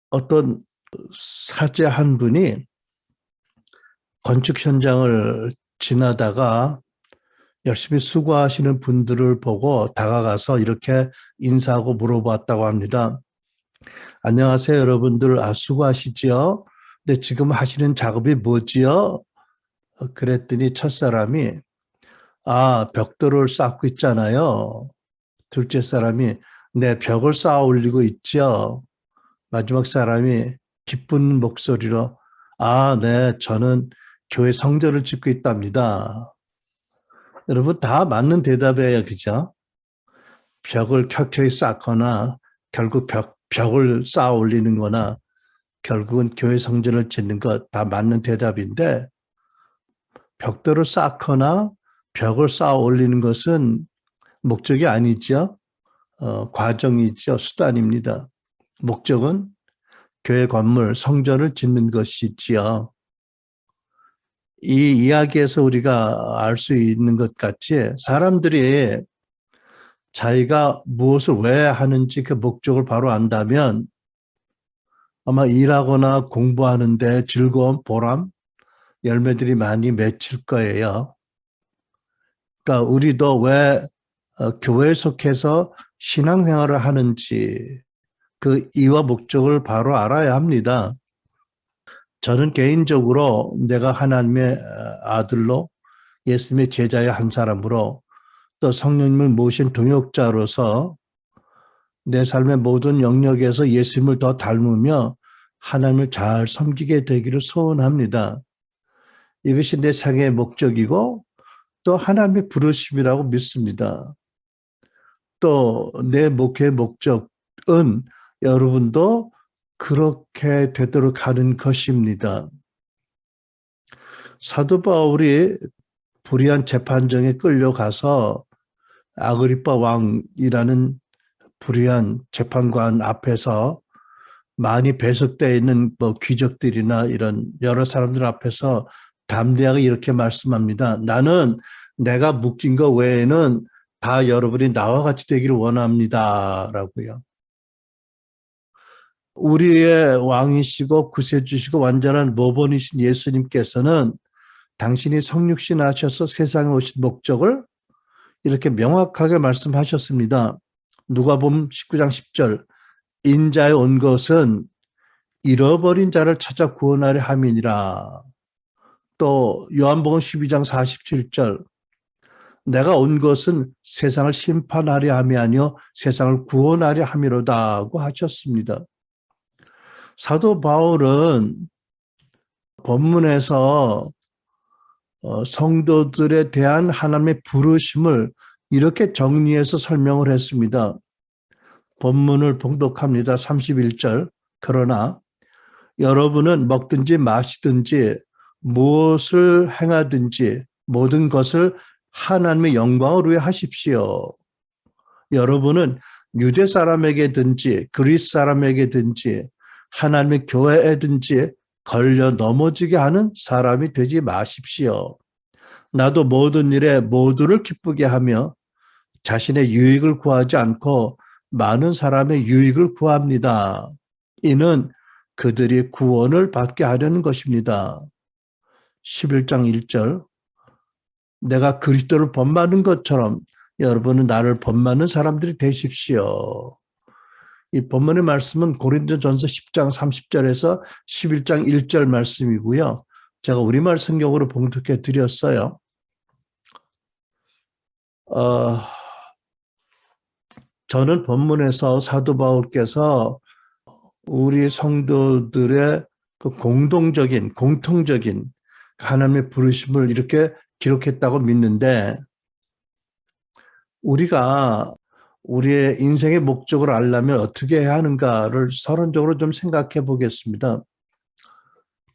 어떤 사제 한 분이 건축 현장을 지나다가 열심히 수고하시는 분들을 보고 다가가서 이렇게 인사하고 물어봤다고 합니다. 안녕하세요, 여러분들. 수고하시지요? 근데 지금 하시는 작업이 뭐지요? 그랬더니 첫사람이 벽돌을 쌓고 있잖아요. 둘째 사람이 네, 벽을 쌓아 올리고 있죠. 마지막 사람이 기쁜 목소리로 네, 저는 교회 성전을 짓고 있답니다. 여러분 다 맞는 대답이에요. 그죠? 벽을 켜켜이 쌓거나 결국 벽을 쌓아 올리는 거나 결국은 교회 성전을 짓는 것 다 맞는 대답인데 벽돌을 쌓거나 벽을 쌓아 올리는 것은 목적이 아니죠. 과정이죠. 수단입니다. 목적은 교회 건물, 성전을 짓는 것이지요. 이 이야기에서 우리가 알 수 있는 것 같이 사람들이 자기가 무엇을 왜 하는지 그 목적을 바로 안다면 아마 일하거나 공부하는데 즐거움, 보람, 열매들이 많이 맺힐 거예요. 그러니까 우리도 왜 교회에 속해서 신앙생활을 하는지 그 이유와 목적을 바로 알아야 합니다. 저는 개인적으로 내가 하나님의 아들로 예수님의 제자의 한 사람으로 또 성령님을 모신 동역자로서 내 삶의 모든 영역에서 예수님을 더 닮으며 하나님을 잘 섬기게 되기를 소원합니다. 이것이 내 생애의 목적이고 또 하나님의 부르심이라고 믿습니다. 또 내 목회의 목적은 여러분도 그렇게 되도록 하는 것입니다. 사도 바울이 불의한 재판정에 끌려가서 아그리빠 왕이라는 불의한 재판관 앞에서 많이 배석되어 있는 귀족들이나 이런 여러 사람들 앞에서 담대하게 이렇게 말씀합니다. 나는 내가 묶인 것 외에는 다 여러분이 나와 같이 되기를 원합니다. 라고요. 우리의 왕이시고 구세주시고 완전한 모본이신 예수님께서는 당신이 성육신 하셔서 세상에 오신 목적을 이렇게 명확하게 말씀하셨습니다. 누가복음 19장 10절 인자에 온 것은 잃어버린 자를 찾아 구원하려 함이니라. 또 요한복음 12장 47절 내가 온 것은 세상을 심판하려 함이 아니요 세상을 구원하려 함이로다고 하셨습니다. 사도 바울은 본문에서 성도들에 대한 하나님의 부르심을 이렇게 정리해서 설명을 했습니다. 본문을 봉독합니다. 31절 그러나 여러분은 먹든지 마시든지 무엇을 행하든지 모든 것을 하나님의 영광을 위해 하십시오. 여러분은 유대 사람에게든지 그리스 사람에게든지 하나님의 교회에든지 걸려 넘어지게 하는 사람이 되지 마십시오. 나도 모든 일에 모두를 기쁘게 하며 자신의 유익을 구하지 않고 많은 사람의 유익을 구합니다. 이는 그들이 구원을 받게 하려는 것입니다. 11장 1절 내가 그리스도를 본받는 것처럼 여러분은 나를 본받는 사람들이 되십시오. 이 본문의 말씀은 고린도전서 10장 30절에서 11장 1절 말씀이고요. 제가 우리말 성경으로 봉독해 드렸어요. 저는 본문에서 사도 바울께서 우리 성도들의 그 공통적인 하나님의 부르심을 이렇게 기록했다고 믿는데 우리가 우리의 인생의 목적을 알려면 어떻게 해야 하는가를 서론적으로 좀 생각해 보겠습니다.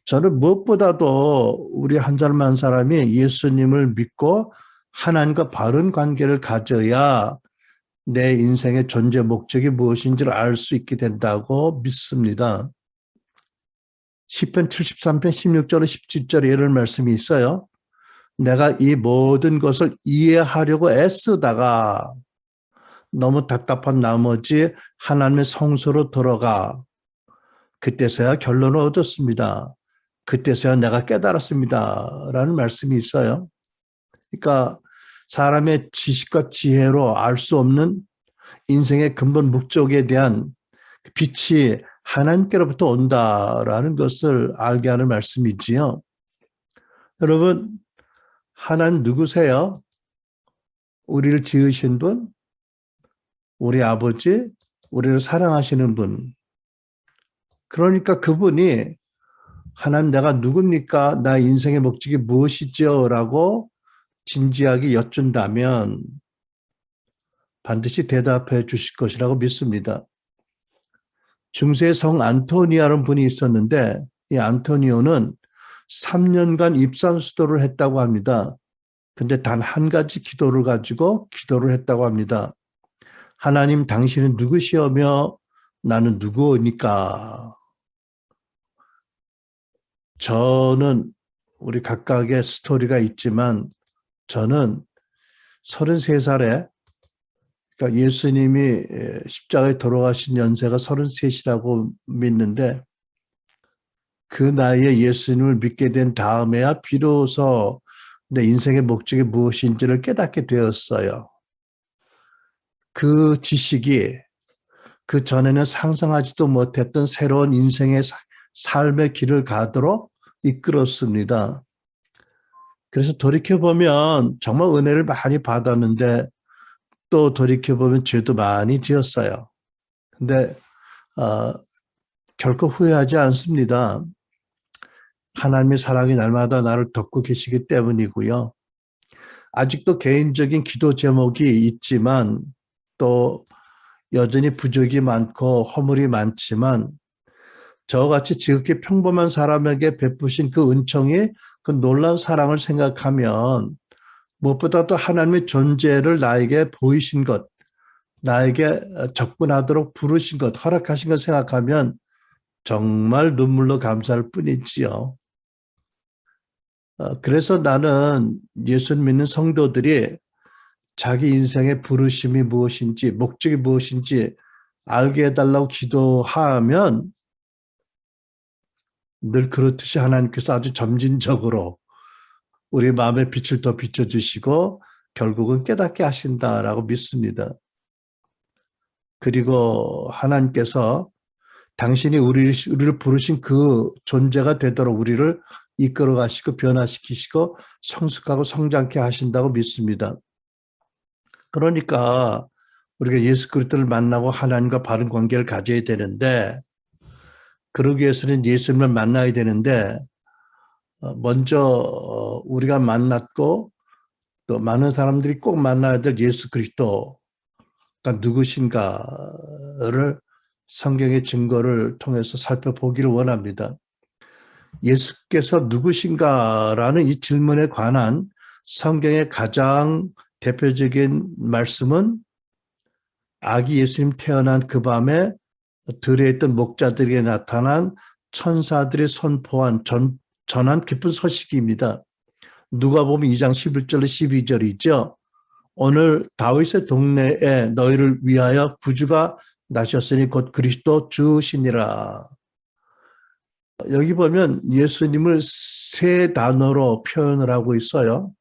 저는 무엇보다도 우리 한 사람 한 사람이 예수님을 믿고 하나님과 바른 관계를 가져야 내 인생의 존재 목적이 무엇인지를 알 수 있게 된다고 믿습니다. 시편 73편 16절에 17절에 이런 말씀이 있어요. 내가 이 모든 것을 이해하려고 애쓰다가 너무 답답한 나머지 하나님의 성소로 들어가 그때서야 결론을 얻었습니다. 그때서야 내가 깨달았습니다. 라는 말씀이 있어요. 그러니까 사람의 지식과 지혜로 알 수 없는 인생의 근본 목적에 대한 빛이 하나님께로부터 온다라는 것을 알게 하는 말씀이지요. 여러분, 하나님 누구세요? 우리를 지으신 분, 우리 아버지, 우리를 사랑하시는 분. 그러니까 그분이 하나님 내가 누굽니까? 나 인생의 목적이 무엇이죠? 라고 진지하게 여쭌다면 반드시 대답해 주실 것이라고 믿습니다. 중세 성 안토니아라는 분이 있었는데 이 안토니오는 3년간 입산수도를 했다고 합니다. 근데 단 한 가지 기도를 가지고 기도를 했다고 합니다. 하나님 당신은 누구시오며 나는 누구니까. 저는 우리 각각의 스토리가 있지만 저는 33살에 그러니까 예수님이 십자가에 돌아가신 연세가 33이라고 믿는데 그 나이에 예수님을 믿게 된 다음에야 비로소 내 인생의 목적이 무엇인지를 깨닫게 되었어요. 그 지식이 그 전에는 상상하지도 못했던 새로운 인생의 삶의 길을 가도록 이끌었습니다. 그래서 돌이켜보면 정말 은혜를 많이 받았는데 또 돌이켜보면 죄도 많이 지었어요. 근데 결코 후회하지 않습니다. 하나님의 사랑이 날마다 나를 덮고 계시기 때문이고요. 아직도 개인적인 기도 제목이 있지만 또 여전히 부족이 많고 허물이 많지만 저같이 지극히 평범한 사람에게 베푸신 그 은총이 그 놀라운 사랑을 생각하면 무엇보다도 하나님의 존재를 나에게 보이신 것, 나에게 접근하도록 부르신 것, 허락하신 것 생각하면 정말 눈물로 감사할 뿐이지요. 그래서 나는 예수 믿는 성도들이 자기 인생의 부르심이 무엇인지, 목적이 무엇인지 알게 해달라고 기도하면 늘 그렇듯이 하나님께서 아주 점진적으로 우리 마음의 빛을 더 비춰주시고 결국은 깨닫게 하신다라고 믿습니다. 그리고 하나님께서 당신이 우리를 부르신 그 존재가 되도록 우리를 이끌어 가시고 변화시키시고 성숙하고 성장케 하신다고 믿습니다. 그러니까 우리가 예수 그리스도를 만나고 하나님과 바른 관계를 가져야 되는데 그러기 위해서는 예수님을 만나야 되는데 먼저 우리가 만났고 또 많은 사람들이 꼭 만나야 될 예수 그리스도가 누구신가를 성경의 증거를 통해서 살펴보기를 원합니다. 예수께서 누구신가라는 이 질문에 관한 성경의 가장 대표적인 말씀은 아기 예수님 태어난 그 밤에 들에 있던 목자들에게 나타난 천사들이 선포한 전한 기쁜 소식입니다. 누가복음 2장 11절로 12절이죠. 오늘 다윗의 동네에 너희를 위하여 구주가 나셨으니 곧 그리스도 주시니라. 여기 보면 예수님을 세 단어로 표현을 하고 있어요.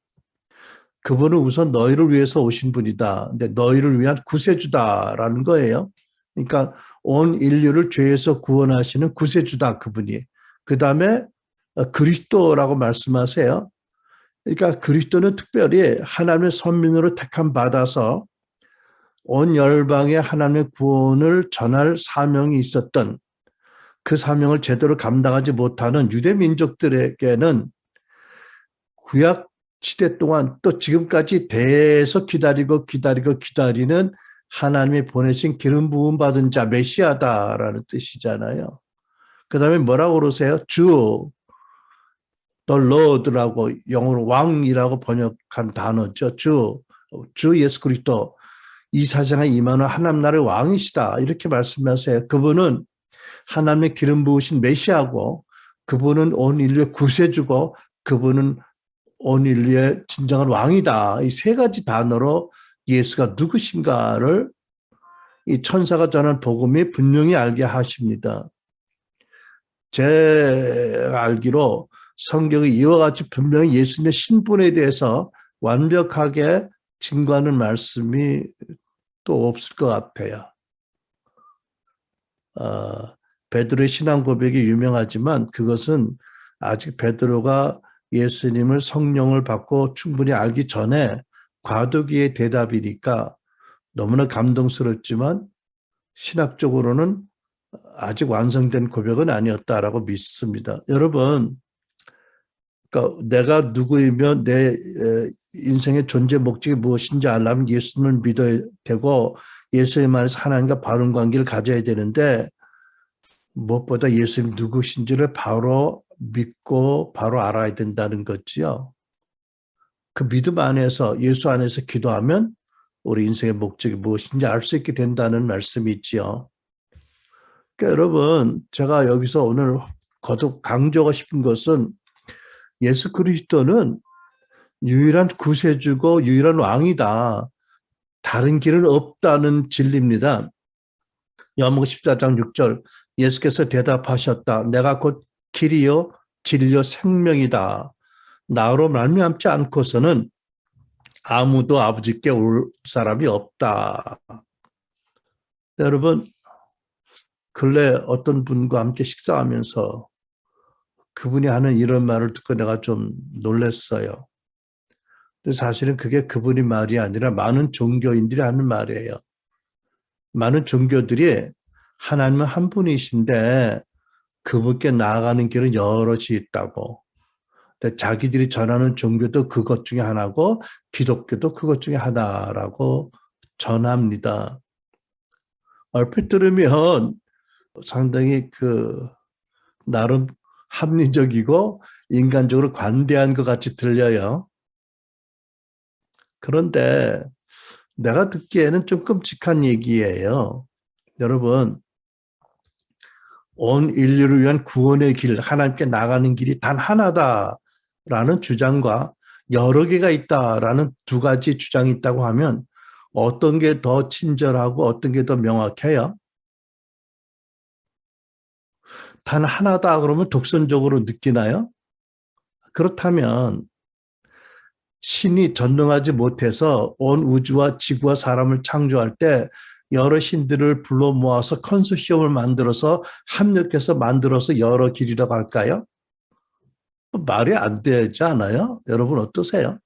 그분은 우선 너희를 위해서 오신 분이다. 근데 너희를 위한 구세주다라는 거예요. 그러니까 온 인류를 죄에서 구원하시는 구세주다 그분이. 그 다음에 그리스도라고 말씀하세요. 그러니까 그리스도는 특별히 하나님의 선민으로 택함 받아서 온 열방에 하나님의 구원을 전할 사명이 있었던 그 사명을 제대로 감당하지 못하는 유대 민족들에게는 구약 시대 동안 또 지금까지 계속 기다리는 하나님이 보내신 기름 부음 받은 자 메시아다라는 뜻이잖아요. 그 다음에 뭐라고 그러세요? 주, the Lord라고 영어로 왕이라고 번역한 단어죠. 주 예수 그리스도 이 세상에 임하는 하나님 나라의 왕이시다 이렇게 말씀하세요. 그분은 하나님의 기름 부으신 메시아고 그분은 온 인류의 구세주고 그분은 온 인류의 진정한 왕이다. 이 세 가지 단어로 예수가 누구신가를 이 천사가 전한 복음이 분명히 알게 하십니다. 제 알기로 성경이 이와 같이 분명히 예수님의 신분에 대해서 완벽하게 증거하는 말씀이 또 없을 것 같아요. 베드로의 신앙 고백이 유명하지만 그것은 아직 베드로가 예수님을 성령을 받고 충분히 알기 전에 과도기의 대답이니까 너무나 감동스럽지만 신학적으로는 아직 완성된 고백은 아니었다라고 믿습니다. 여러분, 그러니까 내가 누구이며 내 인생의 존재 목적이 무엇인지 알려면 예수님을 믿어야 되고 예수님 안에서 하나님과 바른 관계를 가져야 되는데 무엇보다 예수님 누구신지를 바로 믿고 바로 알아야 된다는 거지요. 그 믿음 안에서 예수 안에서 기도하면 우리 인생의 목적이 무엇인지 알 수 있게 된다는 말씀이 있지요. 그러니까 여러분 제가 여기서 오늘 거듭 강조하고 싶은 것은 예수 그리스도는 유일한 구세주고 유일한 왕이다. 다른 길은 없다는 진리입니다. 요한복음 14장 6절 예수께서 대답하셨다. 내가 곧 길이요 진리요 생명이다. 나로 말미암지 않고서는 아무도 아버지께 올 사람이 없다. 여러분 근래 어떤 분과 함께 식사하면서 그분이 하는 이런 말을 듣고 내가 좀 놀랐어요. 근데 사실은 그게 그분이 말이 아니라 많은 종교인들이 하는 말이에요. 많은 종교들이 하나님은 한 분이신데 그분께 나아가는 길은 여럿이 있다고. 근데 자기들이 전하는 종교도 그것 중에 하나고 기독교도 그것 중에 하나라고 전합니다. 얼핏 들으면 상당히 나름 합리적이고 인간적으로 관대한 것 같이 들려요. 그런데 내가 듣기에는 좀 끔찍한 얘기예요. 여러분, 온 인류를 위한 구원의 길, 하나님께 나가는 길이 단 하나다라는 주장과 여러 개가 있다라는 두 가지 주장이 있다고 하면 어떤 게 더 친절하고 어떤 게 더 명확해요? 단 하나다 그러면 독선적으로 느끼나요? 그렇다면 신이 전능하지 못해서 온 우주와 지구와 사람을 창조할 때 여러 신들을 불러 모아서 컨소시엄을 만들어서 합력해서 만들어서 여러 길이라고 할까요? 말이 안 되지 않아요? 여러분 어떠세요?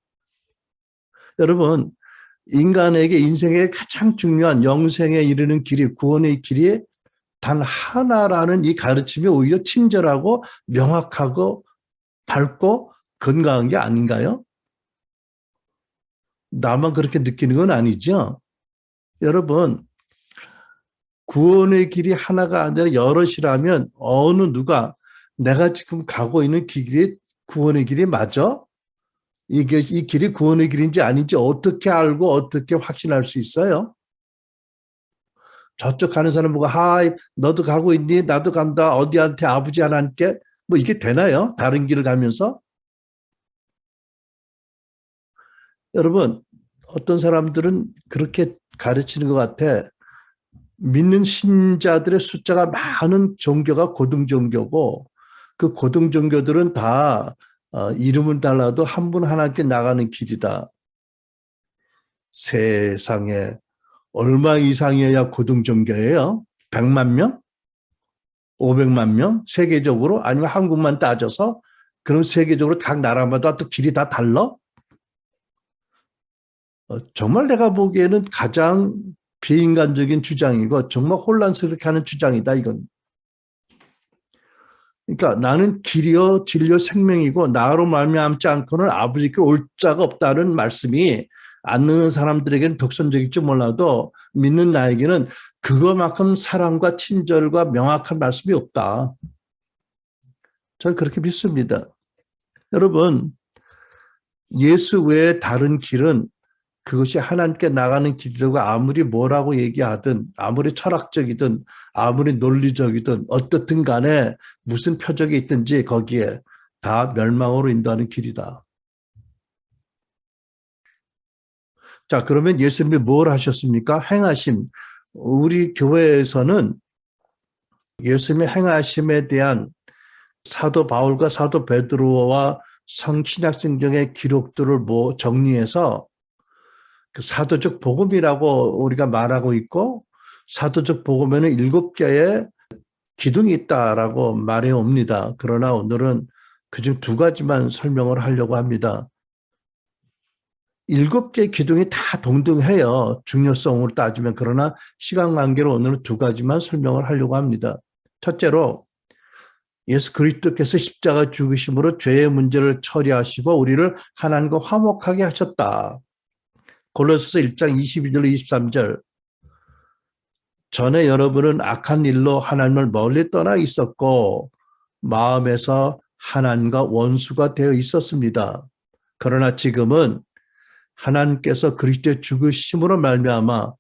여러분 인간에게 인생의 가장 중요한 영생에 이르는 길이 구원의 길이 단 하나라는 이 가르침이 오히려 친절하고 명확하고 밝고 건강한 게 아닌가요? 나만 그렇게 느끼는 건 아니죠. 여러분 구원의 길이 하나가 아니라 여럿이라면 어느 누가 내가 지금 가고 있는 길이 구원의 길이 맞아? 이 길이 구원의 길인지 아닌지 어떻게 알고 어떻게 확신할 수 있어요? 저쪽 가는 사람 보고 하이 너도 가고 있니? 나도 간다. 어디한테 아버지 하나님께 뭐 이게 되나요? 다른 길을 가면서? 여러분 어떤 사람들은 그렇게 가르치는 것 같아. 믿는 신자들의 숫자가 많은 종교가 고등 종교고 그 고등 종교들은 다 이름은 달라도 한 분 하나님께 나가는 길이다. 세상에 얼마 이상이어야 고등 종교예요? 100만 명? 500만 명? 세계적으로? 아니면 한국만 따져서? 그럼 세계적으로 각 나라마다 또 길이 다 달라? 정말 내가 보기에는 가장 비인간적인 주장이고 정말 혼란스럽게 하는 주장이다 이건. 그러니까 나는 길이요 진리요 생명이고 나로 말미암지 않고는 아버지께 올 자가 없다는 말씀이 안 믿는 사람들에게는 독선적일지 몰라도 믿는 나에게는 그거만큼 사랑과 친절과 명확한 말씀이 없다. 저는 그렇게 믿습니다. 여러분 예수 외에 다른 길은 그것이 하나님께 나가는 길이라고 아무리 뭐라고 얘기하든 아무리 철학적이든 아무리 논리적이든 어떻든 간에 무슨 표적이 있든지 거기에 다 멸망으로 인도하는 길이다. 자, 그러면 예수님이 뭘 하셨습니까? 행하심. 우리 교회에서는 예수님의 행하심에 대한 사도 바울과 사도 베드로와 성신약 성경의 기록들을 정리해서 그 사도적 복음이라고 우리가 말하고 있고, 사도적 복음에는 7개의 기둥이 있다라고 말해 옵니다. 그러나 오늘은 그중 2가지만 설명을 하려고 합니다. 7개의 기둥이 다 동등해요. 중요성으로 따지면. 그러나 시간 관계로 오늘은 2가지만 설명을 하려고 합니다. 첫째로 예수 그리스도께서 십자가 죽으심으로 죄의 문제를 처리하시고 우리를 하나님과 화목하게 하셨다. 골로새서 1장 22절 23절. 전에 여러분은 악한 일로 하나님을 멀리 떠나 있었고 마음에서 하나님과 원수가 되어 있었습니다. 그러나 지금은 하나님께서 그리스도의 죽으심으로 말미암아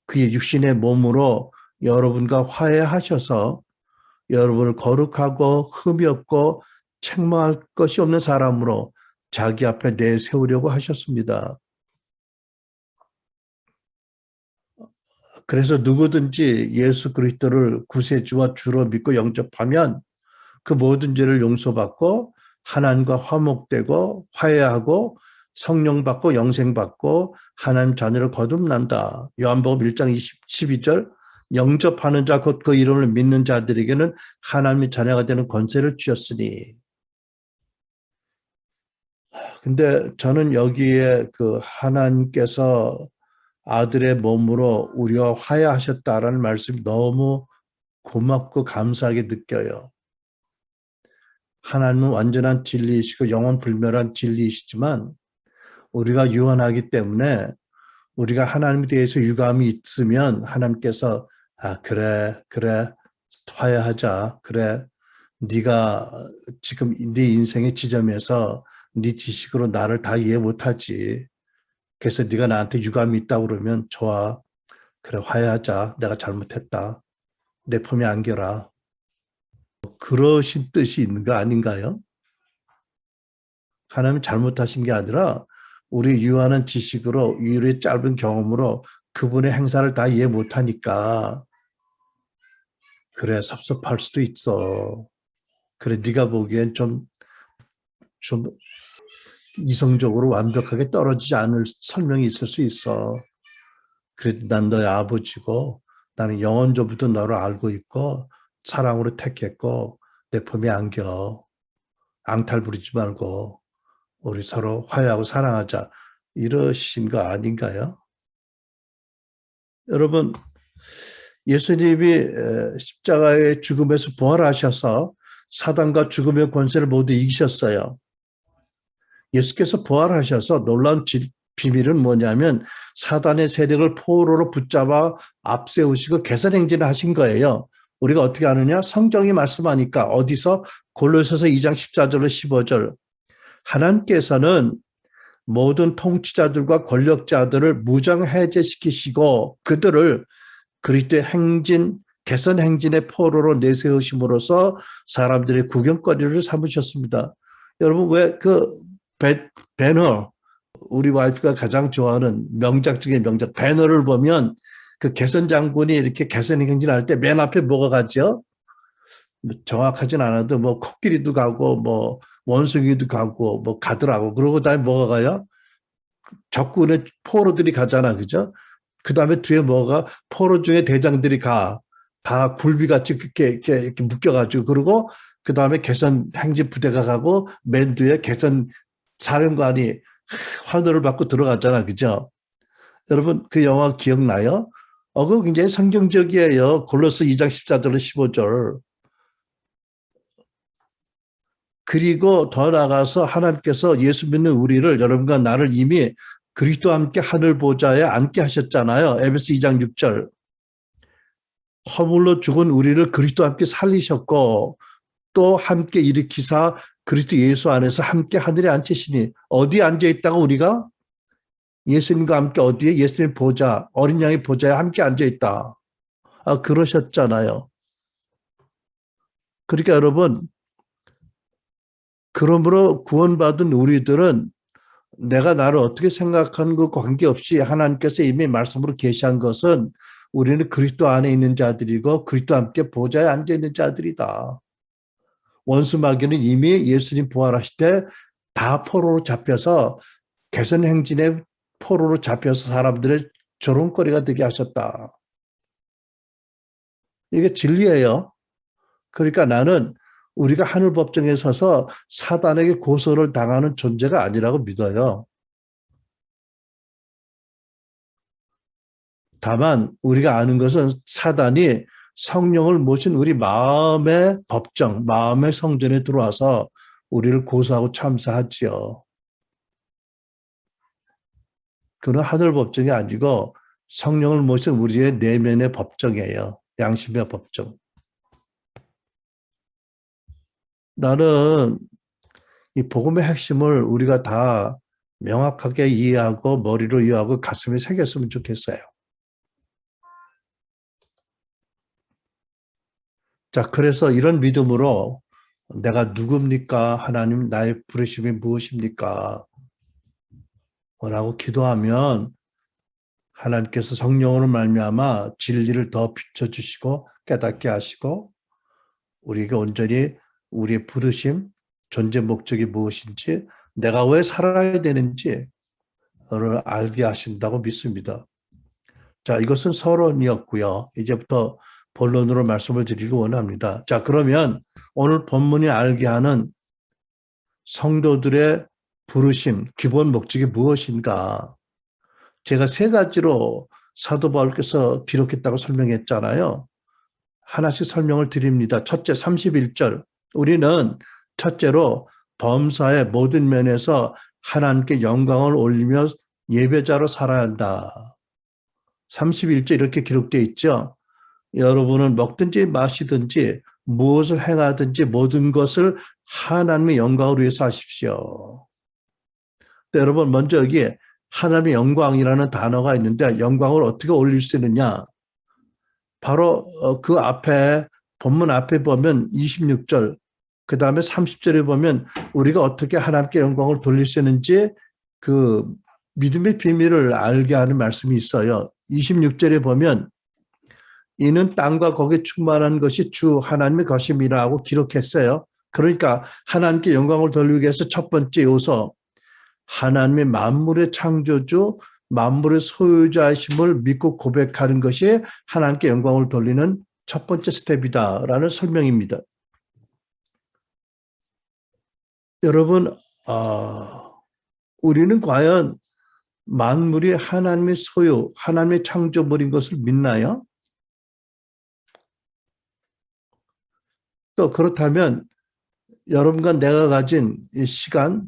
그의 육신의 몸으로 여러분과 화해하셔서 여러분을 거룩하고 흠이 없고 책망할 것이 없는 사람으로 자기 앞에 내세우려고 하셨습니다. 그래서 누구든지 예수 그리스도를 구세주와 주로 믿고 영접하면 그 모든 죄를 용서받고 하나님과 화목되고 화해하고 성령 받고 영생 받고 하나님 자녀를 거듭난다. 요한복음 1장 12절. 영접하는 자 곧 그 이름을 믿는 자들에게는 하나님의 자녀가 되는 권세를 주셨으니. 근데 저는 여기에 그 하나님께서 아들의 몸으로 우리와 화해하셨다라는 말씀이 너무 고맙고 감사하게 느껴요. 하나님은 완전한 진리이시고 영원 불멸한 진리이시지만 우리가 유한하기 때문에 우리가 하나님에 대해서 유감이 있으면 하나님께서 그래 화해하자. 그래 네가 지금 네 인생의 지점에서 네 지식으로 나를 다 이해 못하지. 그래서 네가 나한테 유감이 있다고 그러면 좋아. 그래 화해하자. 내가 잘못했다. 내 품에 안겨라. 그러신 뜻이 있는 거 아닌가요? 하나님은 잘못하신 게 아니라 우리 유한한 지식으로 우리의 짧은 경험으로 그분의 행사를 다 이해 못하니까 그래 섭섭할 수도 있어. 그래 네가 보기엔 좀 이성적으로 완벽하게 떨어지지 않을 설명이 있을 수 있어. 그래도 난 너의 아버지고 나는 영원전부터 너를 알고 있고 사랑으로 택했고 내 품에 안겨. 앙탈 부리지 말고 우리 서로 화해하고 사랑하자. 이러신 거 아닌가요? 여러분, 예수님이 십자가의 죽음에서 부활하셔서 사단과 죽음의 권세를 모두 이기셨어요. 예수께서 부활하셔서 놀라운 비밀은 뭐냐면 사단의 세력을 포로로 붙잡아 앞세우시고 개선행진을 하신 거예요. 우리가 어떻게 아느냐? 성경이 말씀하니까 어디서? 골로새서 2장 14절로 15절. 하나님께서는 모든 통치자들과 권력자들을 무장해제시키시고 그들을 그리스도의 행진, 개선 행진의 포로로 내세우심으로써 사람들의 구경거리를 삼으셨습니다. 여러분 왜 그 배너, 우리 와이프가 가장 좋아하는 명작 중에 명작 배너를 보면 그 개선 장군이 이렇게 개선 행진할 때 맨 앞에 뭐가 가죠? 정확하진 않아도 뭐 코끼리도 가고 뭐 원숭이도 가고 뭐 가더라고. 그러고 그다음에 뭐가 가요? 적군의 포로들이 가잖아, 그죠? 그 다음에 뒤에 뭐가 포로 중에 대장들이 가. 다 굴비같이 이렇게 묶여가지고 그러고 그 다음에 개선 행진 부대가 가고 맨 뒤에 개선 사령관이 환호를 받고 들어갔잖아, 그죠? 여러분 그 영화 기억나요? 그거 굉장히 성경적이에요. 골로새 2장 14절 15절. 그리고 더 나아가서 하나님께서 예수 믿는 우리를 여러분과 나를 이미 그리스도와 함께 하늘 보좌에 앉게 하셨잖아요. 에베소 2장 6절. 허물로 죽은 우리를 그리스도와 함께 살리셨고 또 함께 일으키사 그리스도 예수 안에서 함께 하늘에 앉히시니 어디에 앉아있다고 우리가? 예수님과 함께 어디에? 예수님 보좌, 어린 양의 보좌에 함께 앉아있다. 그러셨잖아요. 그러니까 여러분 그러므로 구원받은 우리들은 내가 나를 어떻게 생각하는 것 관계없이 하나님께서 이미 말씀으로 계시한 것은 우리는 그리스도 안에 있는 자들이고 그리스도와 함께 보좌에 앉아있는 자들이다. 원수 마귀는 이미 예수님 부활하실 때 다 포로로 잡혀서 개선 행진의 포로로 잡혀서 사람들의 조롱거리가 되게 하셨다. 이게 진리예요. 그러니까 나는 우리가 하늘 법정에 서서 사단에게 고소를 당하는 존재가 아니라고 믿어요. 다만 우리가 아는 것은 사단이 성령을 모신 우리 마음의 법정, 마음의 성전에 들어와서 우리를 고소하고 참사하지요. 그는 하늘 법정이 아니고 성령을 모신 우리의 내면의 법정이에요. 양심의 법정. 나는 이 복음의 핵심을 우리가 다 명확하게 이해하고 머리로 이해하고 가슴에 새겼으면 좋겠어요. 자, 그래서 이런 믿음으로 내가 누굽니까? 하나님 나의 부르심이 무엇입니까? 라고 기도하면 하나님께서 성령으로 말미암아 진리를 더 비춰주시고 깨닫게 하시고 우리에게 온전히 우리의 부르심, 존재 목적이 무엇인지 내가 왜 살아야 되는지를 알게 하신다고 믿습니다. 자, 이것은 서론이었고요. 이제부터 본론으로 말씀을 드리기 원합니다. 자, 그러면 오늘 본문이 알게 하는 성도들의 부르심, 기본 목적이 무엇인가? 제가 세 가지로 사도 바울께서 기록했다고 설명했잖아요. 하나씩 설명을 드립니다. 첫째, 31절. 우리는 첫째로 범사의 모든 면에서 하나님께 영광을 올리며 예배자로 살아야 한다. 31절 이렇게 기록되어 있죠. 여러분은 먹든지 마시든지 무엇을 행하든지 모든 것을 하나님의 영광을 위해서 하십시오. 여러분 먼저 여기에 하나님의 영광이라는 단어가 있는데 영광을 어떻게 올릴 수 있느냐? 바로 그 앞에 본문 앞에 보면 26절 그 다음에 30절에 보면 우리가 어떻게 하나님께 영광을 돌릴 수 있는지 그 믿음의 비밀을 알게 하는 말씀이 있어요. 26절에 보면 이는 땅과 거기에 충만한 것이 주 하나님의 것임이라고 기록했어요. 그러니까 하나님께 영광을 돌리기 위해서 첫 번째 요소 하나님의 만물의 창조주, 만물의 소유자이심을 믿고 고백하는 것이 하나님께 영광을 돌리는 첫 번째 스텝이다라는 설명입니다. 여러분, 우리는 과연 만물이 하나님의 소유, 하나님의 창조물인 것을 믿나요? 또 그렇다면 여러분과 내가 가진 이 시간,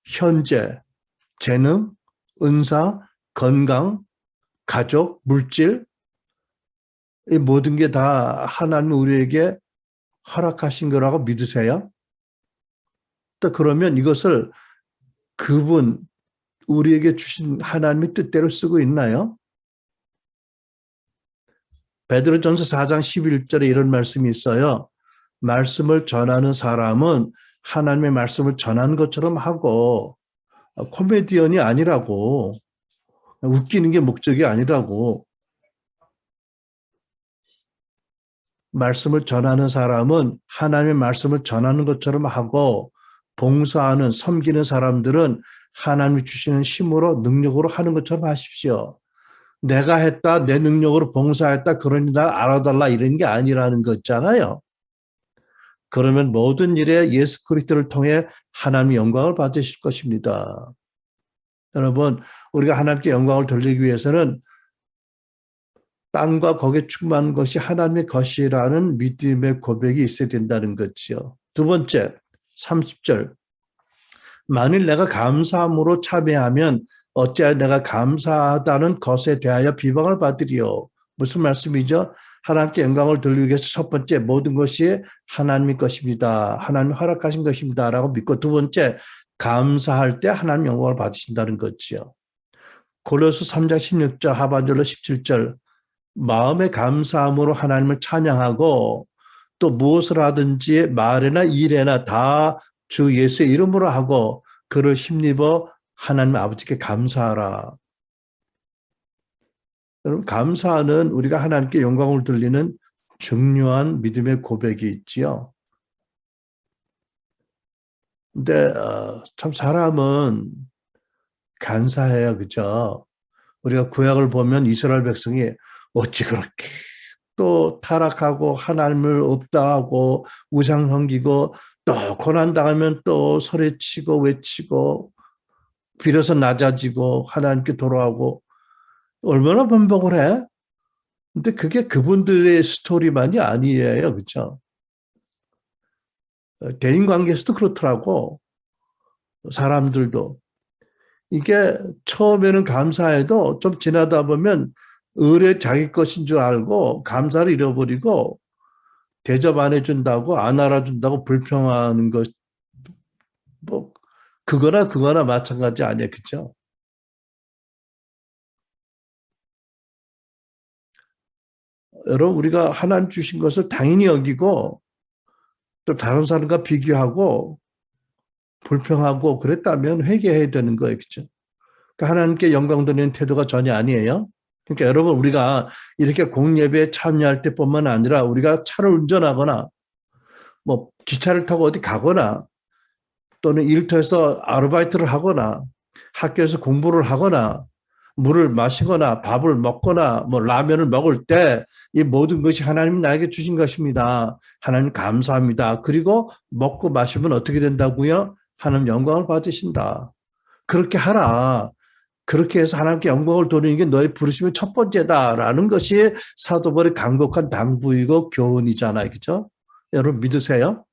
현재, 재능, 은사, 건강, 가족, 물질 이 모든 게 다 하나님 우리에게 허락하신 거라고 믿으세요? 또 그러면 이것을 그분 우리에게 주신 하나님의 뜻대로 쓰고 있나요? 베드로전서 4장 11절에 이런 말씀이 있어요. 말씀을 전하는 사람은 하나님의 말씀을 전하는 것처럼 하고 코미디언이 아니라고 웃기는 게 목적이 아니라고 말씀을 전하는 사람은 하나님의 말씀을 전하는 것처럼 하고 봉사하는 섬기는 사람들은 하나님이 주시는 힘으로 능력으로 하는 것처럼 하십시오. 내가 했다 내 능력으로 봉사했다 그러니 날 알아달라 이런 게 아니라는 거 있잖아요. 그러면 모든 일에 예수 그리스도를 통해 하나님의 영광을 받으실 것입니다. 여러분 우리가 하나님께 영광을 돌리기 위해서는 땅과 거기에 충만한 것이 하나님의 것이라는 믿음의 고백이 있어야 된다는 거죠. 두 번째 30절 만일 내가 감사함으로 참여하면 어찌하여 내가 감사하다는 것에 대하여 비방을 받으리요. 무슨 말씀이죠? 하나님께 영광을 돌리기 위해서 첫 번째 모든 것이 하나님의 것입니다. 하나님 허락하신 것입니다. 라고 믿고 두 번째 감사할 때 하나님 영광을 받으신다는 거지요. 고린도서 3장 16절 하반절로 17절 마음의 감사함으로 하나님을 찬양하고 또 무엇을 하든지 말이나 일에나 다 주 예수의 이름으로 하고 그를 힘입어 하나님 아버지께 감사하라. 여러분 감사는 우리가 하나님께 영광을 돌리는 중요한 믿음의 고백이 있지요. 근데 참 사람은 간사해요. 그죠? 우리가 구약을 보면 이스라엘 백성이 어찌 그렇게 또 타락하고 하나님을 없다 하고 우상 섬기고 또 고난 당하면 또 소리치고 외치고 빌어서 낮아지고 하나님께 돌아오고 얼마나 반복을 해? 근데 그게 그분들의 스토리만이 아니에요. 그렇죠? 대인 관계에서도 그렇더라고. 사람들도. 이게 처음에는 감사해도 좀 지나다 보면 의뢰 자기 것인 줄 알고 감사를 잃어버리고 대접 안 해준다고 안 알아준다고 불평하는 것, 뭐, 그거나 마찬가지 아니에요. 그죠? 여러분, 우리가 하나님 주신 것을 당연히 여기고 또 다른 사람과 비교하고 불평하고 그랬다면 회개해야 되는 거예요. 그죠? 그러니까 하나님께 영광 돌리는 태도가 전혀 아니에요. 그러니까 여러분, 우리가 이렇게 공예배에 참여할 때뿐만 아니라 우리가 차를 운전하거나 뭐 기차를 타고 어디 가거나 또는 일터에서 아르바이트를 하거나 학교에서 공부를 하거나 물을 마시거나 밥을 먹거나 뭐 라면을 먹을 때 이 모든 것이 하나님이 나에게 주신 것입니다. 하나님 감사합니다. 그리고 먹고 마시면 어떻게 된다고요? 하나님 영광을 받으신다. 그렇게 하라. 그렇게 해서 하나님께 영광을 돌리는 게 너의 부르심의 첫 번째다라는 것이 사도 바울의 강력한 당부이고 교훈이잖아요. 그죠? 여러분 믿으세요?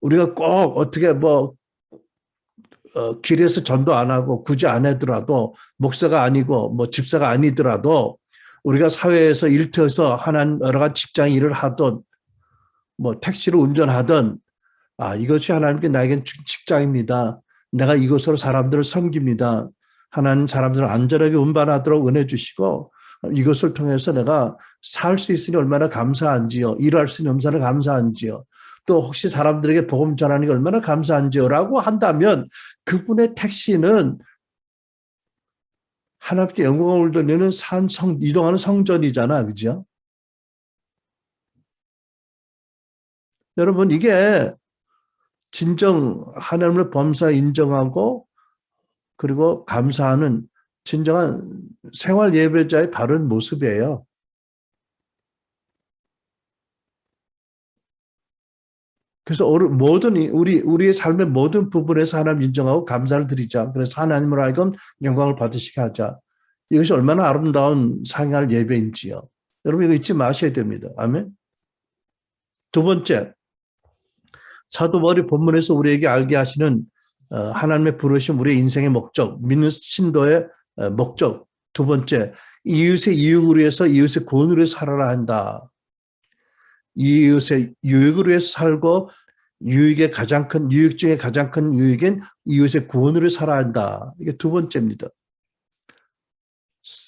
우리가 꼭 어떻게 뭐 길에서 전도 안 하고 굳이 안 하더라도 목사가 아니고 뭐 집사가 아니더라도 우리가 사회에서 일터에서 하는 여러 가지 직장 일을 하던 뭐 택시를 운전하던 이것이 하나님께 나에겐 직장입니다. 내가 이것으로 사람들을 섬깁니다. 하나님 사람들을 안전하게 운반하도록 은혜 주시고 이것을 통해서 내가 살 수 있으니 얼마나 감사한지요. 일할 수 있는 엄사를 감사한지요. 또 혹시 사람들에게 복음 전하는 게 얼마나 감사한지요라고 한다면 그분의 택시는 하나님께 영광을 돌리는 이동하는 성전이잖아. 그죠? 여러분 이게 진정 하나님을 범사 인정하고 그리고 감사하는 진정한 생활 예배자의 바른 모습이에요. 그래서 모든 우리의 삶의 모든 부분에서 하나님 인정하고 감사를 드리자. 그래서 하나님을 하여금 영광을 받으시게 하자. 이것이 얼마나 아름다운 생활 예배인지요. 여러분 이거 잊지 마셔야 됩니다. 아멘. 두 번째, 사도 바울이 본문에서 우리에게 알게 하시는 하나님의 부르심, 우리의 인생의 목적, 믿는 신도의 목적. 두 번째, 이웃의 유익을 위해서 이웃의 구원을 위해서 살아라 한다. 이웃의 유익을 위해서 살고 유익 중에 가장 큰 유익인 이웃의 구원을 위해서 살아야 한다. 이게 두 번째입니다.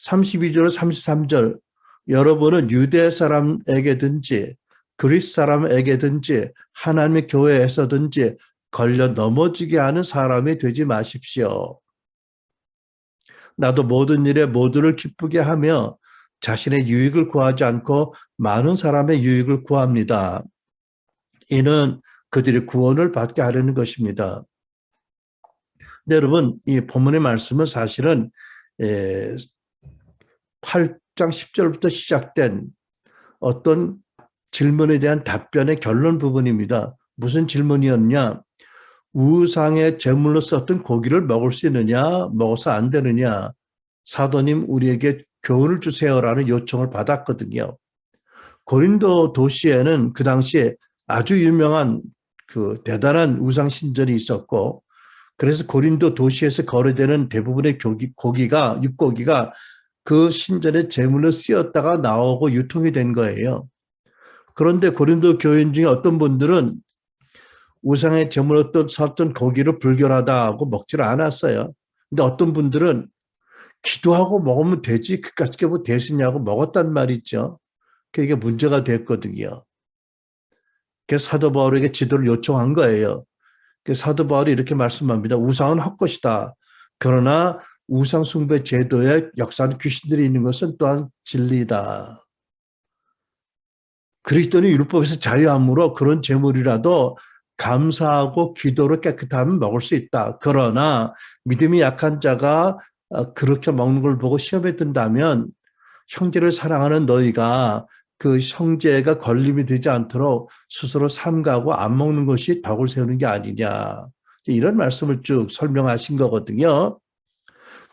32절, 33절 여러분은 유대 사람에게든지 그리스 사람에게든지 하나님의 교회에서든지 걸려 넘어지게 하는 사람이 되지 마십시오. 나도 모든 일에 모두를 기쁘게 하며 자신의 유익을 구하지 않고 많은 사람의 유익을 구합니다. 이는 그들이 구원을 받게 하려는 것입니다. 근데 여러분 이 본문의 말씀은 사실은 8장 10절부터 시작된 어떤 질문에 대한 답변의 결론 부분입니다. 무슨 질문이었냐? 우상의 제물로 썼던 고기를 먹을 수 있느냐? 먹어서 안 되느냐? 사도님 우리에게 교훈을 주세요라는 요청을 받았거든요. 고린도 도시에는 그 당시에 아주 유명한 그 대단한 우상 신전이 있었고 그래서 고린도 도시에서 거래되는 대부분의 육고기가 그 신전의 제물로 쓰였다가 나오고 유통이 된 거예요. 그런데 고린도 교인 중에 어떤 분들은 우상의 제물로 썼던 고기를 불결하다 하고 먹지를 않았어요. 근데 어떤 분들은 기도하고 먹으면 되지 그까짓 게 뭐 되시냐고 먹었단 말이죠. 그게 문제가 됐거든요. 그래서 사도 바울에게 지도를 요청한 거예요. 그래서 사도 바울이 이렇게 말씀합니다. 우상은 헛것이다. 그러나 우상 숭배 제도에 역사하는 귀신들이 있는 것은 또한 진리다. 그리스도는 율법에서 자유함으로 그런 제물이라도 감사하고 기도로 깨끗하면 먹을 수 있다. 그러나 믿음이 약한 자가 그렇게 먹는 걸 보고 시험에 든다면 형제를 사랑하는 너희가 그 형제가 걸림이 되지 않도록 스스로 삼가고 안 먹는 것이 덕을 세우는 게 아니냐. 이런 말씀을 쭉 설명하신 거거든요.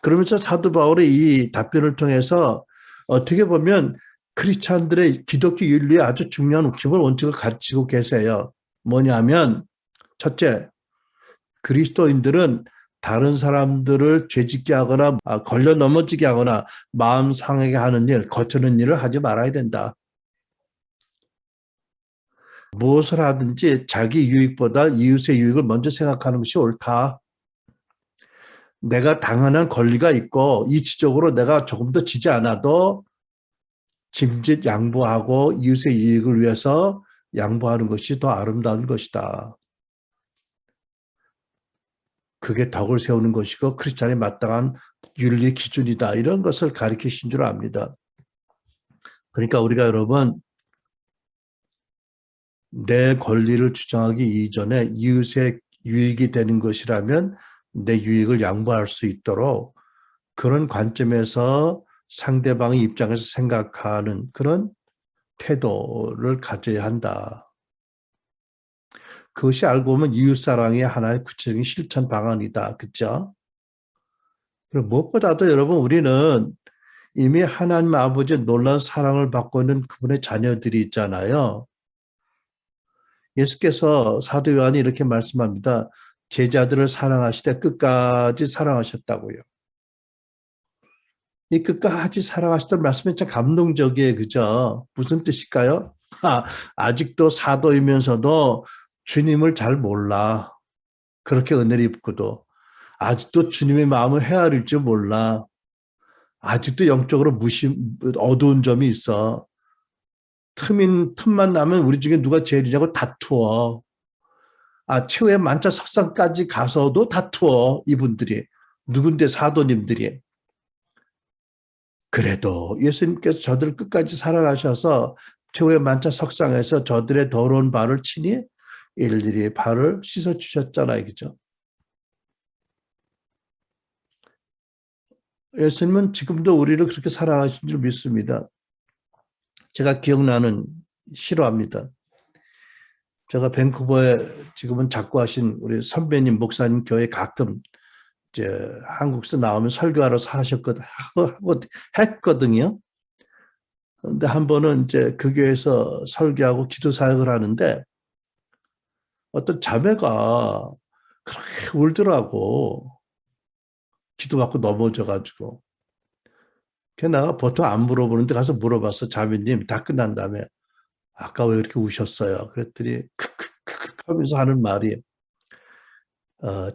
그러면서 사도 바울의 이 답변을 통해서 어떻게 보면 크리스찬들의 기독교 윤리에 아주 중요한 기본 원칙을 가르치고 계세요. 뭐냐면 첫째, 그리스도인들은 다른 사람들을 죄짓게 하거나 걸려 넘어지게 하거나 마음 상하게 하는 일, 거치는 일을 하지 말아야 된다. 무엇을 하든지 자기 유익보다 이웃의 유익을 먼저 생각하는 것이 옳다. 내가 당하는 권리가 있고 이치적으로 내가 조금 더 지지 않아도 짐짓 양보하고 이웃의 이익을 위해서 양보하는 것이 더 아름다운 것이다. 그게 덕을 세우는 것이고 크리스찬에 마땅한 윤리 기준이다. 이런 것을 가르치신 줄 압니다. 그러니까 우리가 여러분 내 권리를 주장하기 이전에 이웃의 유익이 되는 것이라면 내 유익을 양보할 수 있도록 그런 관점에서 상대방의 입장에서 생각하는 그런 태도를 가져야 한다. 그것이 알고 보면 이웃사랑의 하나의 구체적인 실천 방안이다. 그렇죠? 그리고 무엇보다도 여러분 우리는 이미 하나님 아버지의 놀라운 사랑을 받고 있는 그분의 자녀들이 있잖아요. 예수께서 사도 요한이 이렇게 말씀합니다. 제자들을 사랑하시되 끝까지 사랑하셨다고요. 이 끝까지 사랑하시던 말씀이 참 감동적이에요. 그죠? 무슨 뜻일까요? 아직도 사도이면서도 주님을 잘 몰라. 그렇게 은혜를 입고도. 아직도 주님의 마음을 헤아릴 줄 몰라. 아직도 영적으로 어두운 점이 있어. 틈만 나면 우리 중에 누가 제일이냐고 다투어. 최후의 만차 석상까지 가서도 다투어. 이분들이. 누군데 사도님들이. 그래도 예수님께서 저들을 끝까지 사랑하셔서 최후의 만차 석상에서 저들의 더러운 발을 치니 일일이 발을 씻어주셨잖아요. 그죠? 예수님은 지금도 우리를 그렇게 사랑하신 줄 믿습니다. 제가 기억나는 실화입니다. 제가 밴쿠버에 지금은 작고하신 우리 선배님 목사님 교회 가끔 이제 한국에서 나오면 설교하러 했거든요. 근데 한 번은 이제 그 교회에서 설교하고 기도 사역을 하는데 어떤 자매가 그렇게 울더라고. 기도받고 넘어져가지고. 내가 보통 안 물어보는데 가서 물어봤어. 자매님 다 끝난 다음에 아까 왜 이렇게 우셨어요? 그랬더니 크크크크 하면서 하는 말이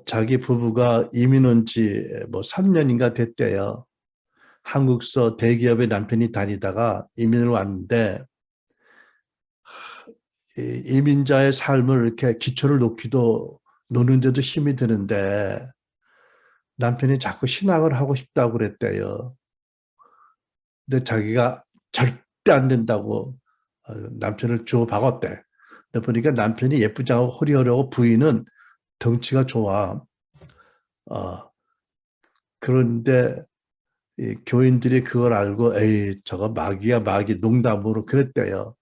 자기 부부가 이민 온 지 뭐 3년인가 됐대요. 한국서 대기업의 남편이 다니다가 이민을 왔는데 이민자의 삶을 이렇게 기초를 놓기도 노는데도 힘이 드는데 남편이 자꾸 신앙을 하고 싶다고 그랬대요. 근데 자기가 절대 안 된다고 남편을 주워 박았대. 근데 보니까 남편이 예쁘지 않고 호리호리하고 부인은 덩치가 좋아. 그런데 이 교인들이 그걸 알고 에이 저거 마귀야 마귀 농담으로 그랬대요.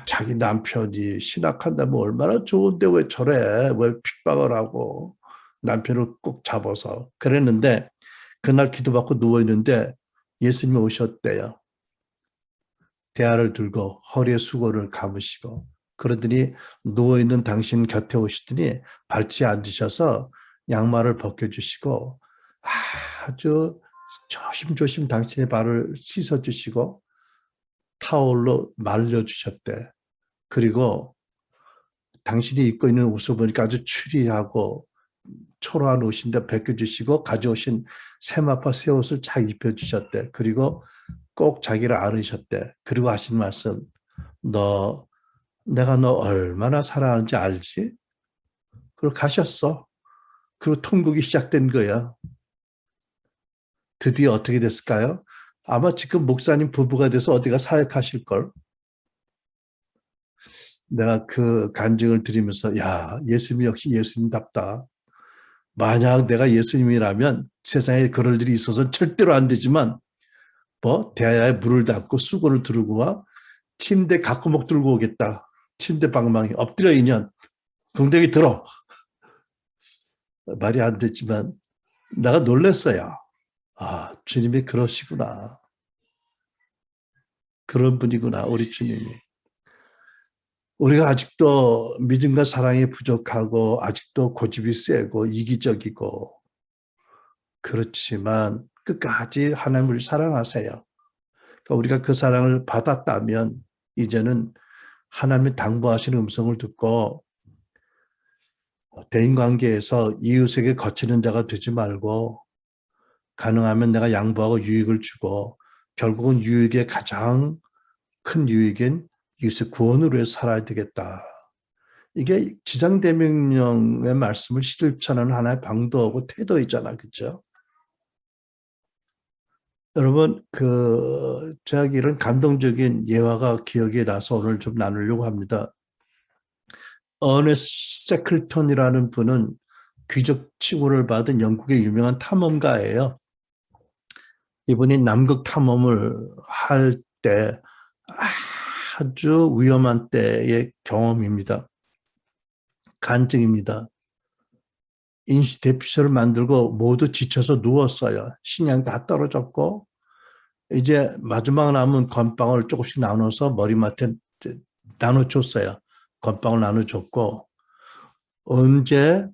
자기 남편이 신학한다면 얼마나 좋은데 왜 저래? 왜 핍박을 하고 남편을 꼭 잡아서 그랬는데 그날 기도받고 누워있는데 예수님이 오셨대요. 대야를 들고 허리에 수건을 감으시고 그러더니 누워있는 당신 곁에 오시더니 발치에 앉으셔서 양말을 벗겨주시고 아주 조심조심 당신의 발을 씻어주시고 타올로 말려주셨대. 그리고 당신이 입고 있는 옷을 보니까 아주 추리하고 초라한 옷인데 벗겨주시고 가져오신 세마파 새 옷을 잘 입혀주셨대. 그리고 꼭 자기를 안으셨대. 그리고 하신 말씀, 내가 너 얼마나 사랑하는지 알지? 그리고 가셨어. 그리고 통곡이 시작된 거야. 드디어 어떻게 됐을까요? 아마 지금 목사님 부부가 돼서 어디가 사역하실걸? 내가 그 간증을 드리면서 야, 예수님 역시 예수님답다. 만약 내가 예수님이라면 세상에 그럴 일이 있어서 절대로 안 되지만 뭐 대야에 물을 닦고 수건을 들고 와 침대 갖고 들고 오겠다. 침대 방망이 엎드려 인연 궁뎅이 들어. 말이 안 됐지만 내가 놀랐어요. 아, 주님이 그러시구나. 그런 분이구나, 우리 주님이. 우리가 아직도 믿음과 사랑이 부족하고 아직도 고집이 세고 이기적이고 그렇지만 끝까지 하나님을 사랑하세요. 그러니까 우리가 그 사랑을 받았다면 이제는 하나님의 당부하시는 음성을 듣고 대인관계에서 이웃에게 거치는 자가 되지 말고 가능하면 내가 양보하고 유익을 주고 결국은 유익의 가장 큰 유익인 이웃의 구원으로 위해 살아야 되겠다. 이게 지상대명령의 말씀을 실천하는 하나의 방도하고 태도이잖아. 그렇죠? 여러분, 제가 이런 감동적인 예화가 기억에 나서 오늘 좀 나누려고 합니다. 어네스트 세클턴이라는 분은 귀족 칭호를 받은 영국의 유명한 탐험가예요. 이분이 남극 탐험을 할 때 아주 위험한 때의 경험입니다. 간증입니다. 임시 대피소를 만들고 모두 지쳐서 누웠어요. 식량이 다 떨어졌고 이제 마지막 남은 건빵을 조금씩 나눠서 머리맡에 나눠줬어요. 건빵을 나눠줬고 언제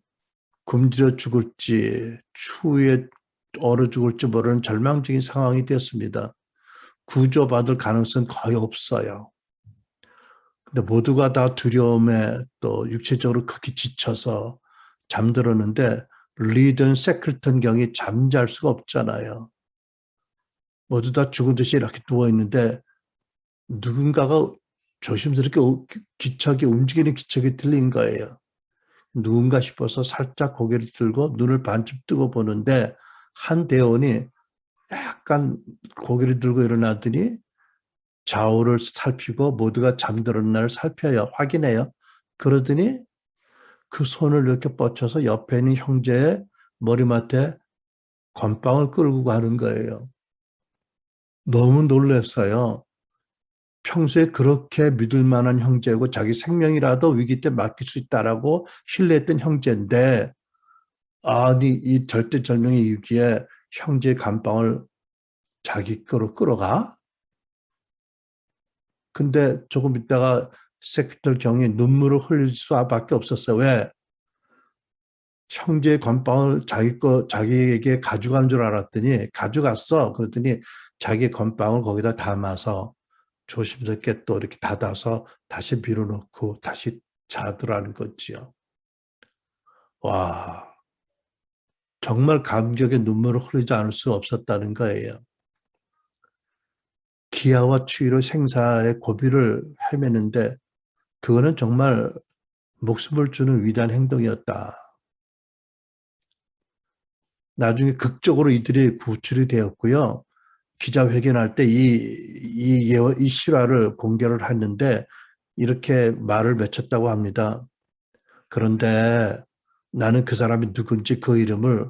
굶주려 죽을지 추위에 얼어 죽을지 모르는 절망적인 상황이 되었습니다. 구조받을 가능성은 거의 없어요. 근데 모두가 다 두려움에 또 육체적으로 크게 지쳐서 잠들었는데 리든 세클턴 경이 잠잘 수가 없잖아요. 모두 다 죽은 듯이 이렇게 누워있는데 누군가가 조심스럽게 기척이 움직이는 기척이 들린 거예요. 누군가 싶어서 살짝 고개를 들고 눈을 반쯤 뜨고 보는데 한 대원이 약간 고개를 들고 일어나더니 좌우를 살피고 모두가 잠들은 날 살펴요. 확인해요. 그러더니 그 손을 이렇게 뻗쳐서 옆에 있는 형제의 머리맡에 건빵을 끌고 가는 거예요. 너무 놀랐어요. 평소에 그렇게 믿을 만한 형제고 자기 생명이라도 위기 때 맡길 수 있다라고 신뢰했던 형제인데 아니 이 절대절명의 위기에 형제의 감방을 자기 거로 끌어가? 근데 조금 있다가 세크터 경이 눈물을 흘릴 수밖에 없었어요. 왜? 형제의 건빵을 자기에게 가져간 줄 알았더니 가져갔어. 그랬더니 자기 건빵을 거기다 담아서 조심스럽게 또 이렇게 닫아서 다시 밀어넣고 다시 자더라는 거지요. 와, 정말 감격의 눈물을 흘리지 않을 수 없었다는 거예요. 기아와 추위로 생사의 고비를 헤매는데 그거는 정말 목숨을 주는 위대한 행동이었다. 나중에 극적으로 이들이 구출이 되었고요. 기자회견할 때 이 실화를 공개를 했는데 이렇게 말을 맺혔다고 합니다. 그런데 나는 그 사람이 누군지 그 이름을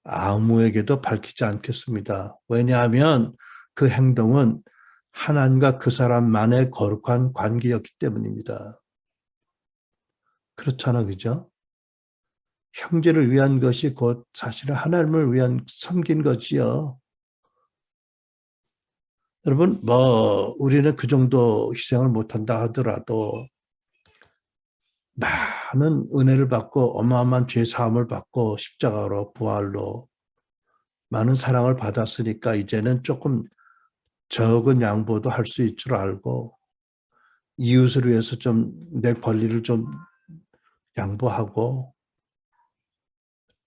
아무에게도 밝히지 않겠습니다. 왜냐하면 그 행동은 하나님과 그 사람만의 거룩한 관계였기 때문입니다. 그렇잖아, 그죠? 형제를 위한 것이 곧 사실은 하나님을 위한 섬긴 거지요. 여러분, 우리는 그 정도 희생을 못한다 하더라도 많은 은혜를 받고 어마어마한 죄 사함을 받고 십자가로 부활로 많은 사랑을 받았으니까 이제는 조금 적은 양보도 할 수 있을 줄 알고 이웃을 위해서 좀 내 권리를 좀 양보하고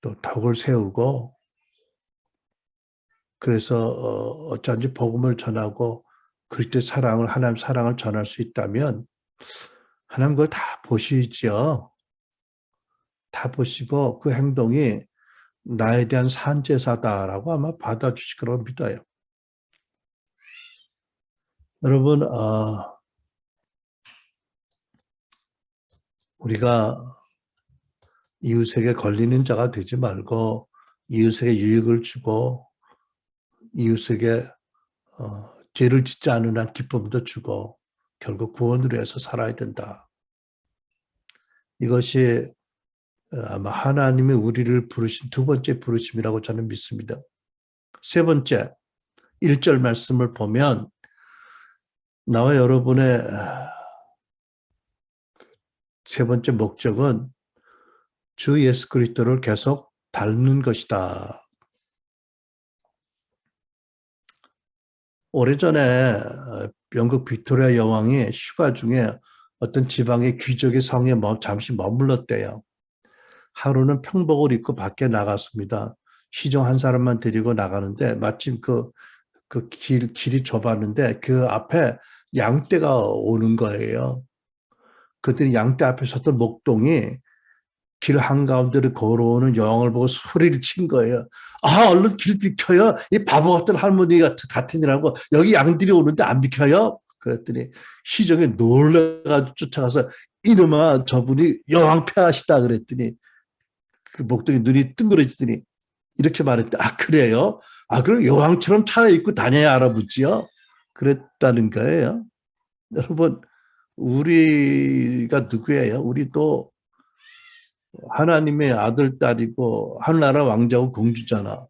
또 덕을 세우고 그래서 어쩐지 복음을 전하고 그리스도의 사랑을 하나님 사랑을 전할 수 있다면 하나님 그걸 다 보시지요. 다 보시고 그 행동이 나에 대한 산제사다라고 아마 받아주실 거라고 믿어요. 여러분 우리가 이웃에게 걸리는 자가 되지 말고 이웃에게 유익을 주고 이웃에게 죄를 짓지 않는 한 기쁨도 주고 결국 구원을 위해서 살아야 된다. 이것이 아마 하나님이 우리를 부르신 두 번째 부르심이라고 저는 믿습니다. 세 번째, 1절 말씀을 보면 나와 여러분의 세 번째 목적은 주 예수 그리스도를 계속 닮는 것이다. 오래전에 영국 빅토리아 여왕이 휴가 중에 어떤 지방의 귀족의 성에 잠시 머물렀대요. 하루는 평복을 입고 밖에 나갔습니다. 시종 한 사람만 데리고 나가는데 마침 길이 좁았는데 그 앞에 양떼가 오는 거예요. 그들이 양떼 앞에 섰던 목동이 길 한가운데를 걸어오는 여왕을 보고 소리를 친 거예요. 아, 얼른 길 비켜요. 이 바보 같은 할머니 같으니라고 여기 양들이 오는데 안 비켜요? 그랬더니 시종이 놀라가지고 쫓아가서 이놈아 저분이 여왕 폐하시다 그랬더니 그 목동이 눈이 뜬그러지더니 이렇게 말했대. 아, 그래요? 아, 그럼 여왕처럼 차려입고 다녀야 알아보지요? 그랬다는 거예요. 여러분, 우리가 누구예요? 우리도 하나님의 아들, 딸이고 하늘나라 왕자고 공주잖아.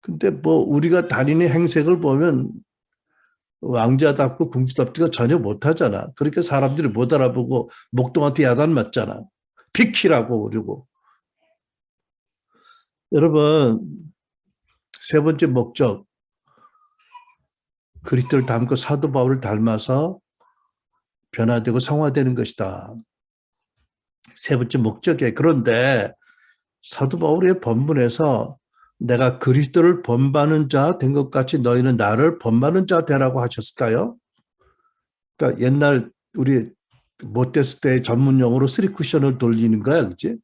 근데 뭐 우리가 다니는 행색을 보면 왕자답고 공주답지가 전혀 못하잖아. 그러니까 사람들이 못 알아보고 목동한테 야단 맞잖아. 비키라고 그러고. 여러분, 세 번째 목적, 그리스도를 닮고 사도 바울을 닮아서 변화되고 성화되는 것이다. 세 번째 목적이에요. 그런데 사도 바울의 본문에서 내가 그리스도를 본받는 자 된 것 같이 너희는 나를 본받는 자 되라고 하셨을까요? 그러니까 옛날 우리 못 됐을 때 전문 용어로 쓰리쿠션을 돌리는 거야, 그치?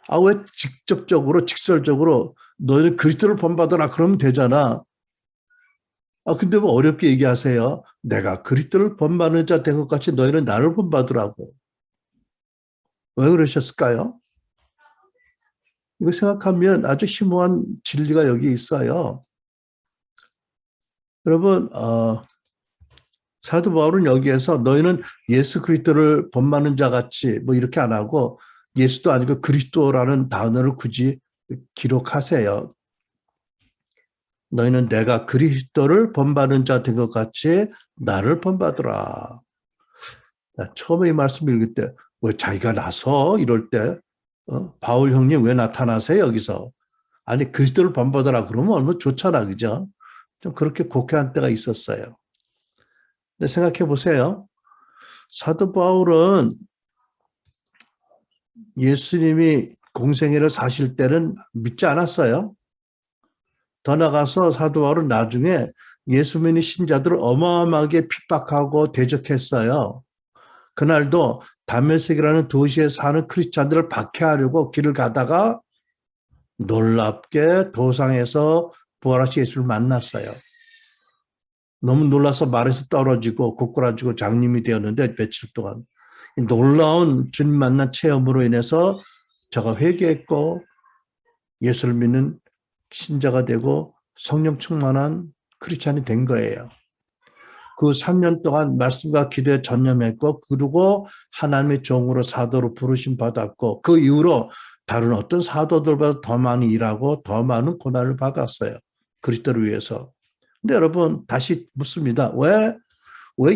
아, 왜 직접적으로, 직설적으로 너희는 그리스도를 본받으라 그러면 되잖아. 아, 근데 뭐 어렵게 얘기하세요. 내가 그리스도를 본받는 자 된 것 같이 너희는 나를 본받으라고. 왜 그러셨을까요? 이거 생각하면 아주 심오한 진리가 여기 있어요. 여러분, 사도 바울은 여기에서 너희는 예수 그리스도를 본받는 자 같이 뭐 이렇게 안 하고 예수도 아니고 그리스도라는 단어를 굳이 기록하세요. 너희는 내가 그리스도를 본받는 자 된 것 같이 나를 본받으라. 처음에 이 말씀 읽을 때 왜 자기가 나서 이럴 때 바울 형님 왜 나타나세요 여기서? 아니 그리스도를 본받으라 그러면 얼마나 좋잖아, 그죠? 좀 그렇게 곡해한 때가 있었어요. 근데 생각해 보세요. 사도 바울은 예수님이 공생애를 사실 때는 믿지 않았어요. 더 나가서 사도 바울은 나중에 예수 믿는 신자들을 어마어마하게 핍박하고 대적했어요. 그날도 다메섹이라는 도시에 사는 크리스찬들을 박해하려고 길을 가다가 놀랍게 도상에서 부활하신 예수를 만났어요. 너무 놀라서 말에서 떨어지고 고꾸라지고 장님이 되었는데 며칠 동안 놀라운 주님 만난 체험으로 인해서 저가 회개했고 예수를 믿는 신자가 되고 성령 충만한 크리스찬이 된 거예요. 그 3년 동안 말씀과 기도에 전념했고 그리고 하나님의 종으로 사도로 부르심 받았고 그 이후로 다른 어떤 사도들보다 더 많이 일하고 더 많은 고난을 받았어요. 그리스도를 위해서. 근데 여러분 다시 묻습니다. 왜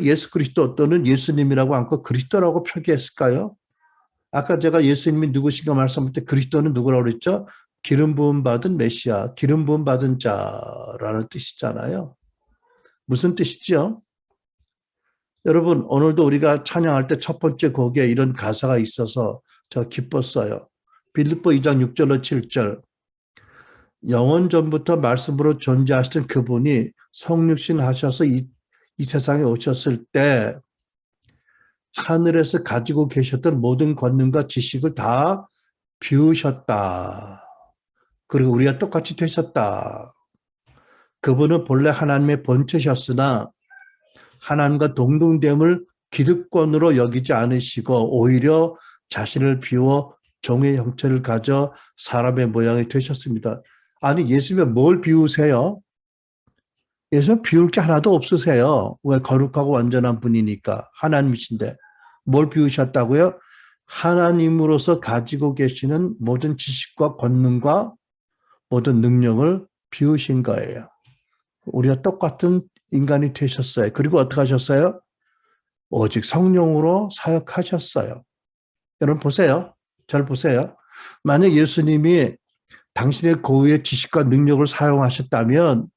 예수 그리스도 또는 예수님이라고 않고 그리스도라고 표기했을까요? 아까 제가 예수님이 누구신가 말씀할 때 그리스도는 누구라고 그랬죠? 기름 부음 받은 메시아, 기름 부음 받은 자라는 뜻이잖아요. 무슨 뜻이죠? 여러분 오늘도 우리가 찬양할 때 첫 번째 곡에 이런 가사가 있어서 저 기뻤어요. 빌립보 2장 6절로 7절 영원 전부터 말씀으로 존재하시던 그분이 성육신 하셔서 이 세상에 오셨을 때 하늘에서 가지고 계셨던 모든 권능과 지식을 다 비우셨다. 그리고 우리가 똑같이 되셨다. 그분은 본래 하나님의 본체셨으나 하나님과 동등됨을 기득권으로 여기지 않으시고 오히려 자신을 비워 종의 형체를 가져 사람의 모양이 되셨습니다. 아니 예수님은 뭘 비우세요? 예수님은 비울 게 하나도 없으세요. 왜? 거룩하고 완전한 분이니까. 하나님이신데. 뭘 비우셨다고요? 하나님으로서 가지고 계시는 모든 지식과 권능과 모든 능력을 비우신 거예요. 우리가 똑같은 인간이 되셨어요. 그리고 어떻게 하셨어요? 오직 성령으로 사역하셨어요. 여러분 보세요. 잘 보세요. 만약 예수님이 당신의 고유의 지식과 능력을 사용하셨다면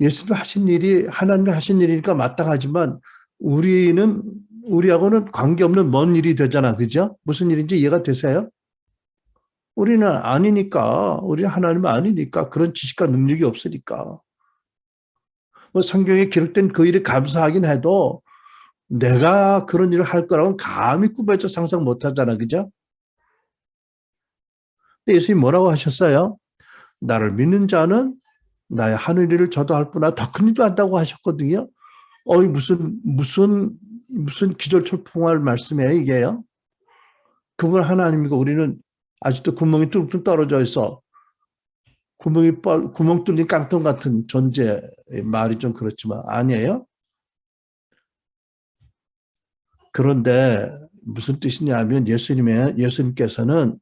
예수님 하신 일이 하나님이 하신 일이니까 마땅하지만 우리하고는 관계없는 먼 일이 되잖아. 그죠? 무슨 일인지 이해가 되세요? 우리는 아니니까. 우리는 하나님은 아니니까. 그런 지식과 능력이 없으니까. 뭐 성경에 기록된 그 일이 감사하긴 해도 내가 그런 일을 할 거라고는 감히 꿈에도 상상 못 하잖아. 그죠? 근데 예수님이 뭐라고 하셨어요? 나를 믿는 자는 나의 하늘 일을 저도 할 뿐아 더 큰 일도 한다고 하셨거든요. 무슨 기절초풍할 말씀이에요, 이게요? 그분 하나님이고 우리는 아직도 구멍이 뚝뚝 떨어져 있어. 구멍 뚫린 깡통 같은 존재. 말이 좀 그렇지만 아니에요? 그런데 무슨 뜻이냐면 예수님께서는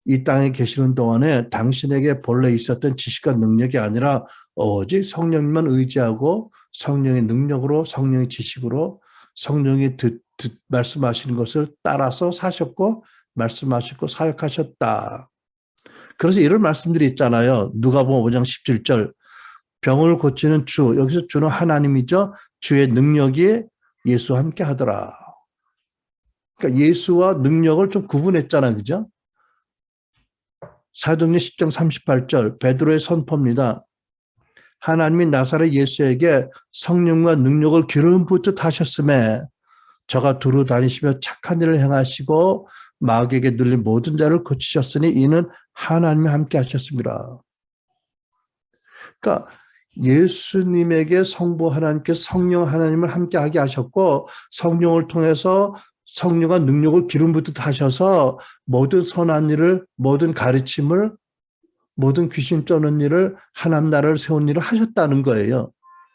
이 땅에 계시는 동안에 당신에게 본래 있었던 지식과 능력이 아니라 오직 성령님만 의지하고 성령의 능력으로 성령의 지식으로 성령이 말씀하시는 것을 따라서 사셨고 말씀하셨고 사역하셨다. 그래서 이런 말씀들이 있잖아요. 누가복음 5장 17절 병을 고치는 주, 여기서 주는 하나님이죠. 주의 능력이 예수와 함께 하더라. 그러니까 예수와 능력을 좀 구분했잖아요. 그죠? 사도행전 10장 38절 베드로의 선포입니다. 하나님이 나사렛 예수에게 성령과 능력을 기름 붓듯 하셨음에 저가 두루 다니시며 착한 일을 행하시고 마귀에게 눌린 모든 자를 고치셨으니 이는 하나님이 함께 하셨습니다. 그러니까 예수님에게 성부 하나님께 성령 하나님을 함께하게 하셨고 성령을 통해서 성령과 능력을 기름 붓듯 하셔서 모든 선한 일을 모든 가르침을 모든 귀신 쫓는 일을 하나님 나라를 세운 일을 하셨다는 거예요.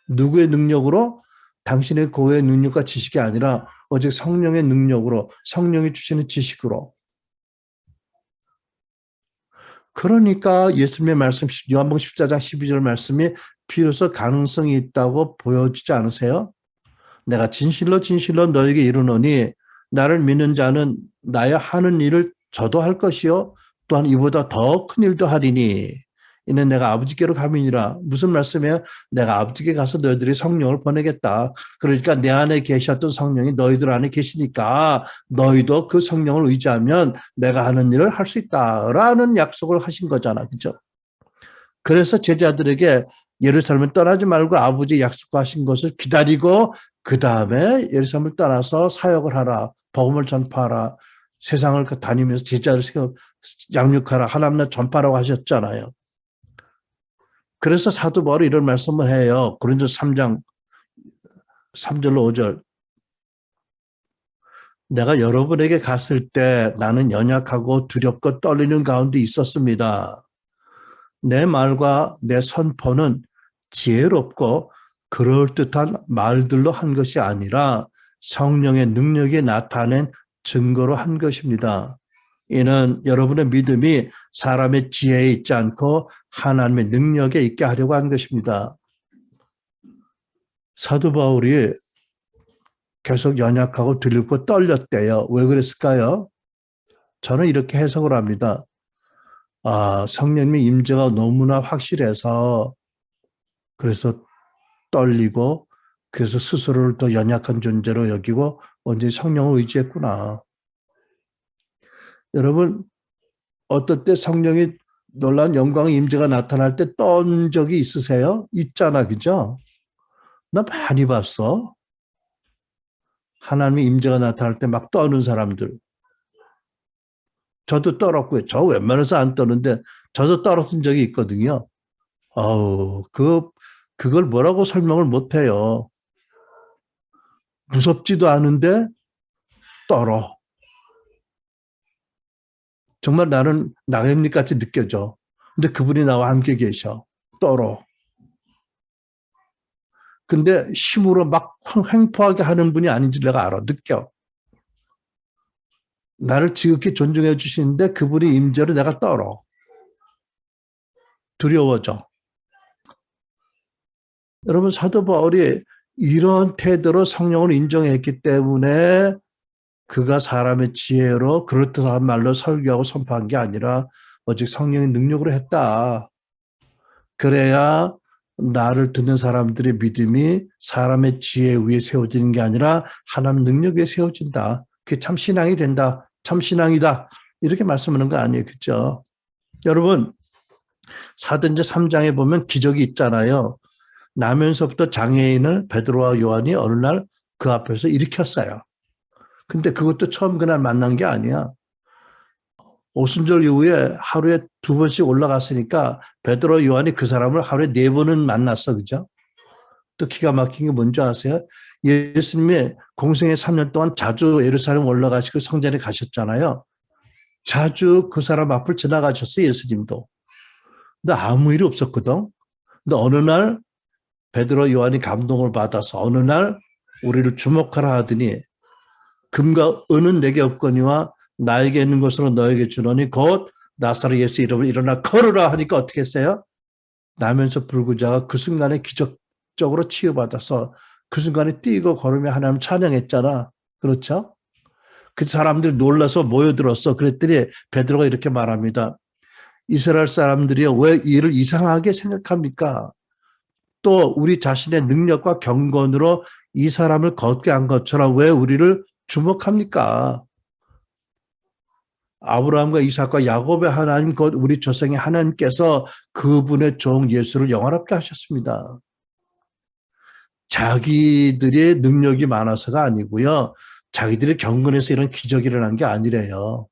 누구의 능력으로? 당신의 고유의 능력과 지식이 아니라 오직 성령의 능력으로 성령이 주시는 지식으로. 그러니까 예수님의 말씀 요한복음 14장 12절 말씀이 비로소 가능성이 있다고 보여지지 않으세요? 내가 진실로 진실로 너에게 이르노니 나를 믿는 자는 나의 하는 일을 저도 할 것이요 또한 이보다 더 큰 일도 하리니 이는 내가 아버지께로 가미니라. 무슨 말씀이에요? 내가 아버지께 가서 너희들이 성령을 보내겠다. 그러니까 내 안에 계셨던 성령이 너희들 안에 계시니까 너희도 그 성령을 의지하면 내가 하는 일을 할 수 있다라는 약속을 하신 거잖아. 그렇죠? 그래서 제자들에게 예루살렘을 떠나지 말고 아버지 약속하신 것을 기다리고 그 다음에 예루살렘을 떠나서 사역을 하라. 복음을 전파하라. 세상을 다니면서 제자를 양육하라. 하나님 나라 전파라고 하셨잖아요. 그래서 사도 바울이 이런 말씀을 해요. 고린도서 3장 3절로 5절. 내가 여러분에게 갔을 때 나는 연약하고 두렵고 떨리는 가운데 있었습니다. 내 말과 내 선포는 지혜롭고 그럴듯한 말들로 한 것이 아니라 성령의 능력이 나타낸 증거로 한 것입니다. 이는 여러분의 믿음이 사람의 지혜에 있지 않고 하나님의 능력에 있게 하려고 한 것입니다. 사도 바울이 계속 연약하고 두렵고 떨렸대요. 왜 그랬을까요? 저는 이렇게 해석을 합니다. 성령님의 임재가 너무나 확실해서 그래서 떨리고 그래서 스스로를 더 연약한 존재로 여기고 언제 성령을 의지했구나. 여러분 어떨 때 성령이 놀라운 영광의 임재가 나타날 때 떤 적이 있으세요? 있잖아, 그죠? 나 많이 봤어. 하나님의 임재가 나타날 때 막 떠는 사람들. 저도 떨었고요. 저 웬만해서 안 떠는데 저도 떨었던 적이 있거든요. 그 그걸 뭐라고 설명을 못해요. 무섭지도 않은데 떨어. 정말 나는 낙엽잎 같이 느껴져. 근데 그분이 나와 함께 계셔. 떨어. 근데 힘으로 막 횡포하게 하는 분이 아닌지 내가 알아. 느껴. 나를 지극히 존중해 주시는데 그분이 임재로 내가 떨어. 두려워져. 여러분 사도 바울이 이런 태도로 성령을 인정했기 때문에 그가 사람의 지혜로 그렇듯한 말로 설교하고 선포한 게 아니라 오직 성령의 능력으로 했다. 그래야 나를 듣는 사람들의 믿음이 사람의 지혜 위에 세워지는 게 아니라 하나님 능력 위에 세워진다. 그게 참 신앙이 된다. 참 신앙이다. 이렇게 말씀하는 거 아니에요. 그렇죠? 여러분 사도행전 3장에 보면 기적이 있잖아요. 나면서부터 장애인을 베드로와 요한이 어느 날 그 앞에서 일으켰어요. 근데 그것도 처음 그날 만난 게 아니야. 오순절 이후에 하루에 2번씩 올라갔으니까 베드로 요한이 그 사람을 하루에 4번은 만났어. 그죠? 또 기가 막힌 게 뭔지 아세요? 예수님이 공생의 3년 동안 자주 예루살렘 올라가시고 성전에 가셨잖아요. 자주 그 사람 앞을 지나가셨어요. 예수님도. 근데 아무 일이 없었거든. 근데 어느 날 베드로 요한이 감동을 받아서 어느 날 우리를 주목하라 하더니 금과 은은 내게 없거니와 나에게 있는 것으로 너에게 주노니 곧 나사렛 예수 이름으로 일어나 걸으라 하니까 어떻게 했어요? 나면서 불구자가 그 순간에 기적적으로 치유받아서 그 순간에 뛰고 걸으며 하나님 찬양했잖아. 그렇죠? 그 사람들이 놀라서 모여들었어. 그랬더니 베드로가 이렇게 말합니다. 이스라엘 사람들이 왜 이를 이상하게 생각합니까? 또 우리 자신의 능력과 경건으로 이 사람을 걷게 한 것처럼 왜 우리를 주목합니까? 아브라함과 이삭과 야곱의 하나님 곧 우리 조상의 하나님께서 그분의 종 예수를 영화롭게 하셨습니다. 자기들의 능력이 많아서가 아니고요. 자기들의 경건에서 이런 기적이 일어난 게 아니래요.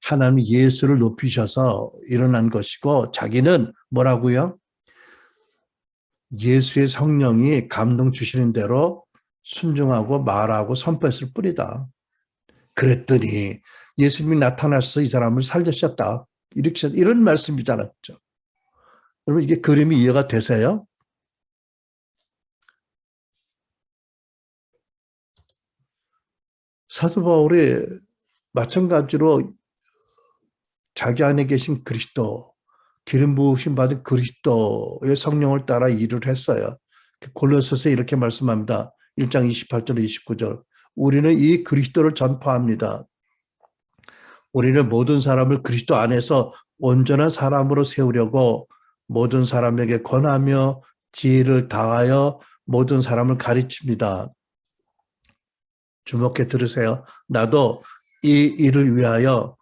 하나님 예수를 높이셔서 일어난 것이고 자기는 뭐라고요? 예수의 성령이 감동 주시는 대로 순종하고 말하고 선포했을 뿐이다. 그랬더니 예수님이 나타나셔서 이 사람을 살리셨다. 이렇게 이런 말씀이잖아요. 여러분 이게 그림이 이해가 되세요? 사도 바울이 마찬가지로 자기 안에 계신 그리스도, 기름 부으심 받은 그리스도의 성령을 따라 일을 했어요. 골로새서 이렇게 말씀합니다. 1장 28절 29절. 우리는 이 그리스도를 전파합니다. 우리는 모든 사람을 그리스도 안에서 온전한 사람으로 세우려고 모든 사람에게 권하며 지혜를 다하여 모든 사람을 가르칩니다. 주목해 들으세요. 나도 이 일을 위하여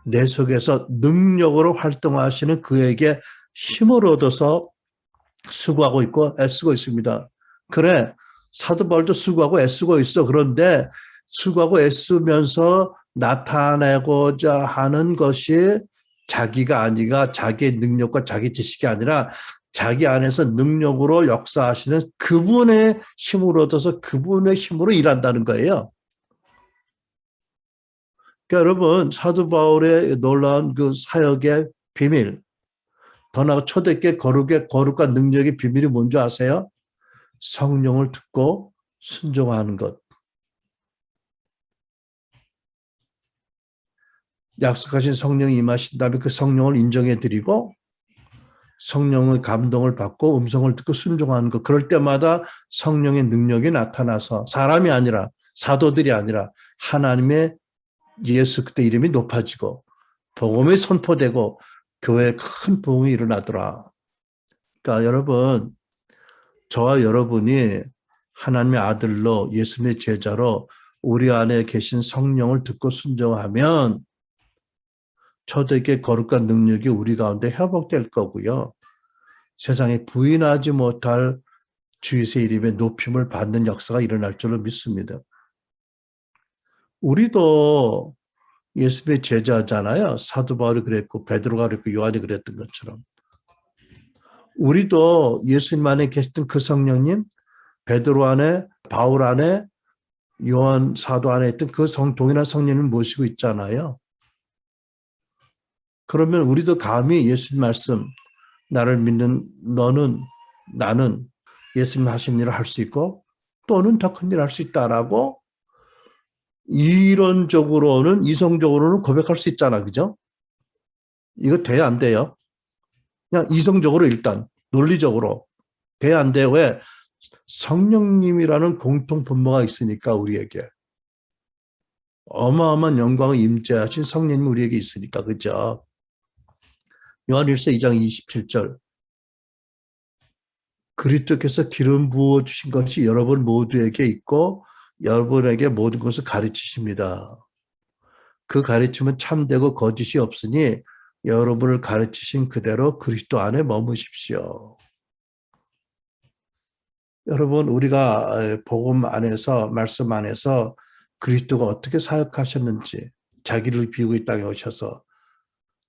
내 속에서 능력으로 활동하시는 그에게 힘을 얻어서 수고하고 있고 애쓰고 있습니다. 그래, 사도 바울도 수고하고 애쓰고 있어. 그런데 수고하고 애쓰면서 나타내고자 하는 것이 자기가 아니라 자기의 능력과 자기 지식이 아니라 자기 안에서 능력으로 역사하시는 그분의 힘을 얻어서 그분의 힘으로 일한다는 거예요. 그러니까 여러분 사도 바울의 놀라운 그 사역의 비밀, 더 나아가 초대교회 거룩과 능력의 비밀이 뭔지 아세요? 성령을 듣고 순종하는 것. 약속하신 성령이 임하신 다음에 그 성령을 인정해 드리고 성령의 감동을 받고 음성을 듣고 순종하는 것. 그럴 때마다 성령의 능력이 나타나서 사람이 아니라 사도들이 아니라 하나님의 예수 그때 이름이 높아지고 복음이 선포되고 교회에 큰 부흥이 일어나더라. 그러니까 여러분 저와 여러분이 하나님의 아들로 예수님의 제자로 우리 안에 계신 성령을 듣고 순종하면 초대교회 거룩과 능력이 우리 가운데 회복될 거고요. 세상에 부인하지 못할 주의 이름의 높임을 받는 역사가 일어날 줄로 믿습니다. 우리도 예수님의 제자잖아요. 사도 바울이 그랬고 베드로가 그랬고 요한이 그랬던 것처럼. 우리도 예수님 안에 계셨던 그 성령님, 베드로 안에, 바울 안에, 요한 사도 안에 있던 그 동일한 성령님을 모시고 있잖아요. 그러면 우리도 감히 예수님 말씀, 나를 믿는 너는, 나는 예수님 하신 일을 할 수 있고 또는 더 큰 일을 할 수 있다라고 이론적으로는, 이성적으로는 고백할 수 있잖아. 그죠? 이거 돼야 안 돼요? 그냥 이성적으로 일단, 논리적으로. 돼야 안 돼요. 왜? 성령님이라는 공통 분모가 있으니까 우리에게. 어마어마한 영광을 임재하신 성령님이 우리에게 있으니까. 그죠? 요한일서 2장 27절. 그리스도께서 기름 부어 주신 것이 여러분 모두에게 있고 여러분에게 모든 것을 가르치십니다. 그 가르침은 참되고 거짓이 없으니 여러분을 가르치신 그대로 그리스도 안에 머무십시오. 여러분, 우리가 복음 안에서, 말씀 안에서 그리스도가 어떻게 사역하셨는지, 자기를 비우고 이 땅에 오셔서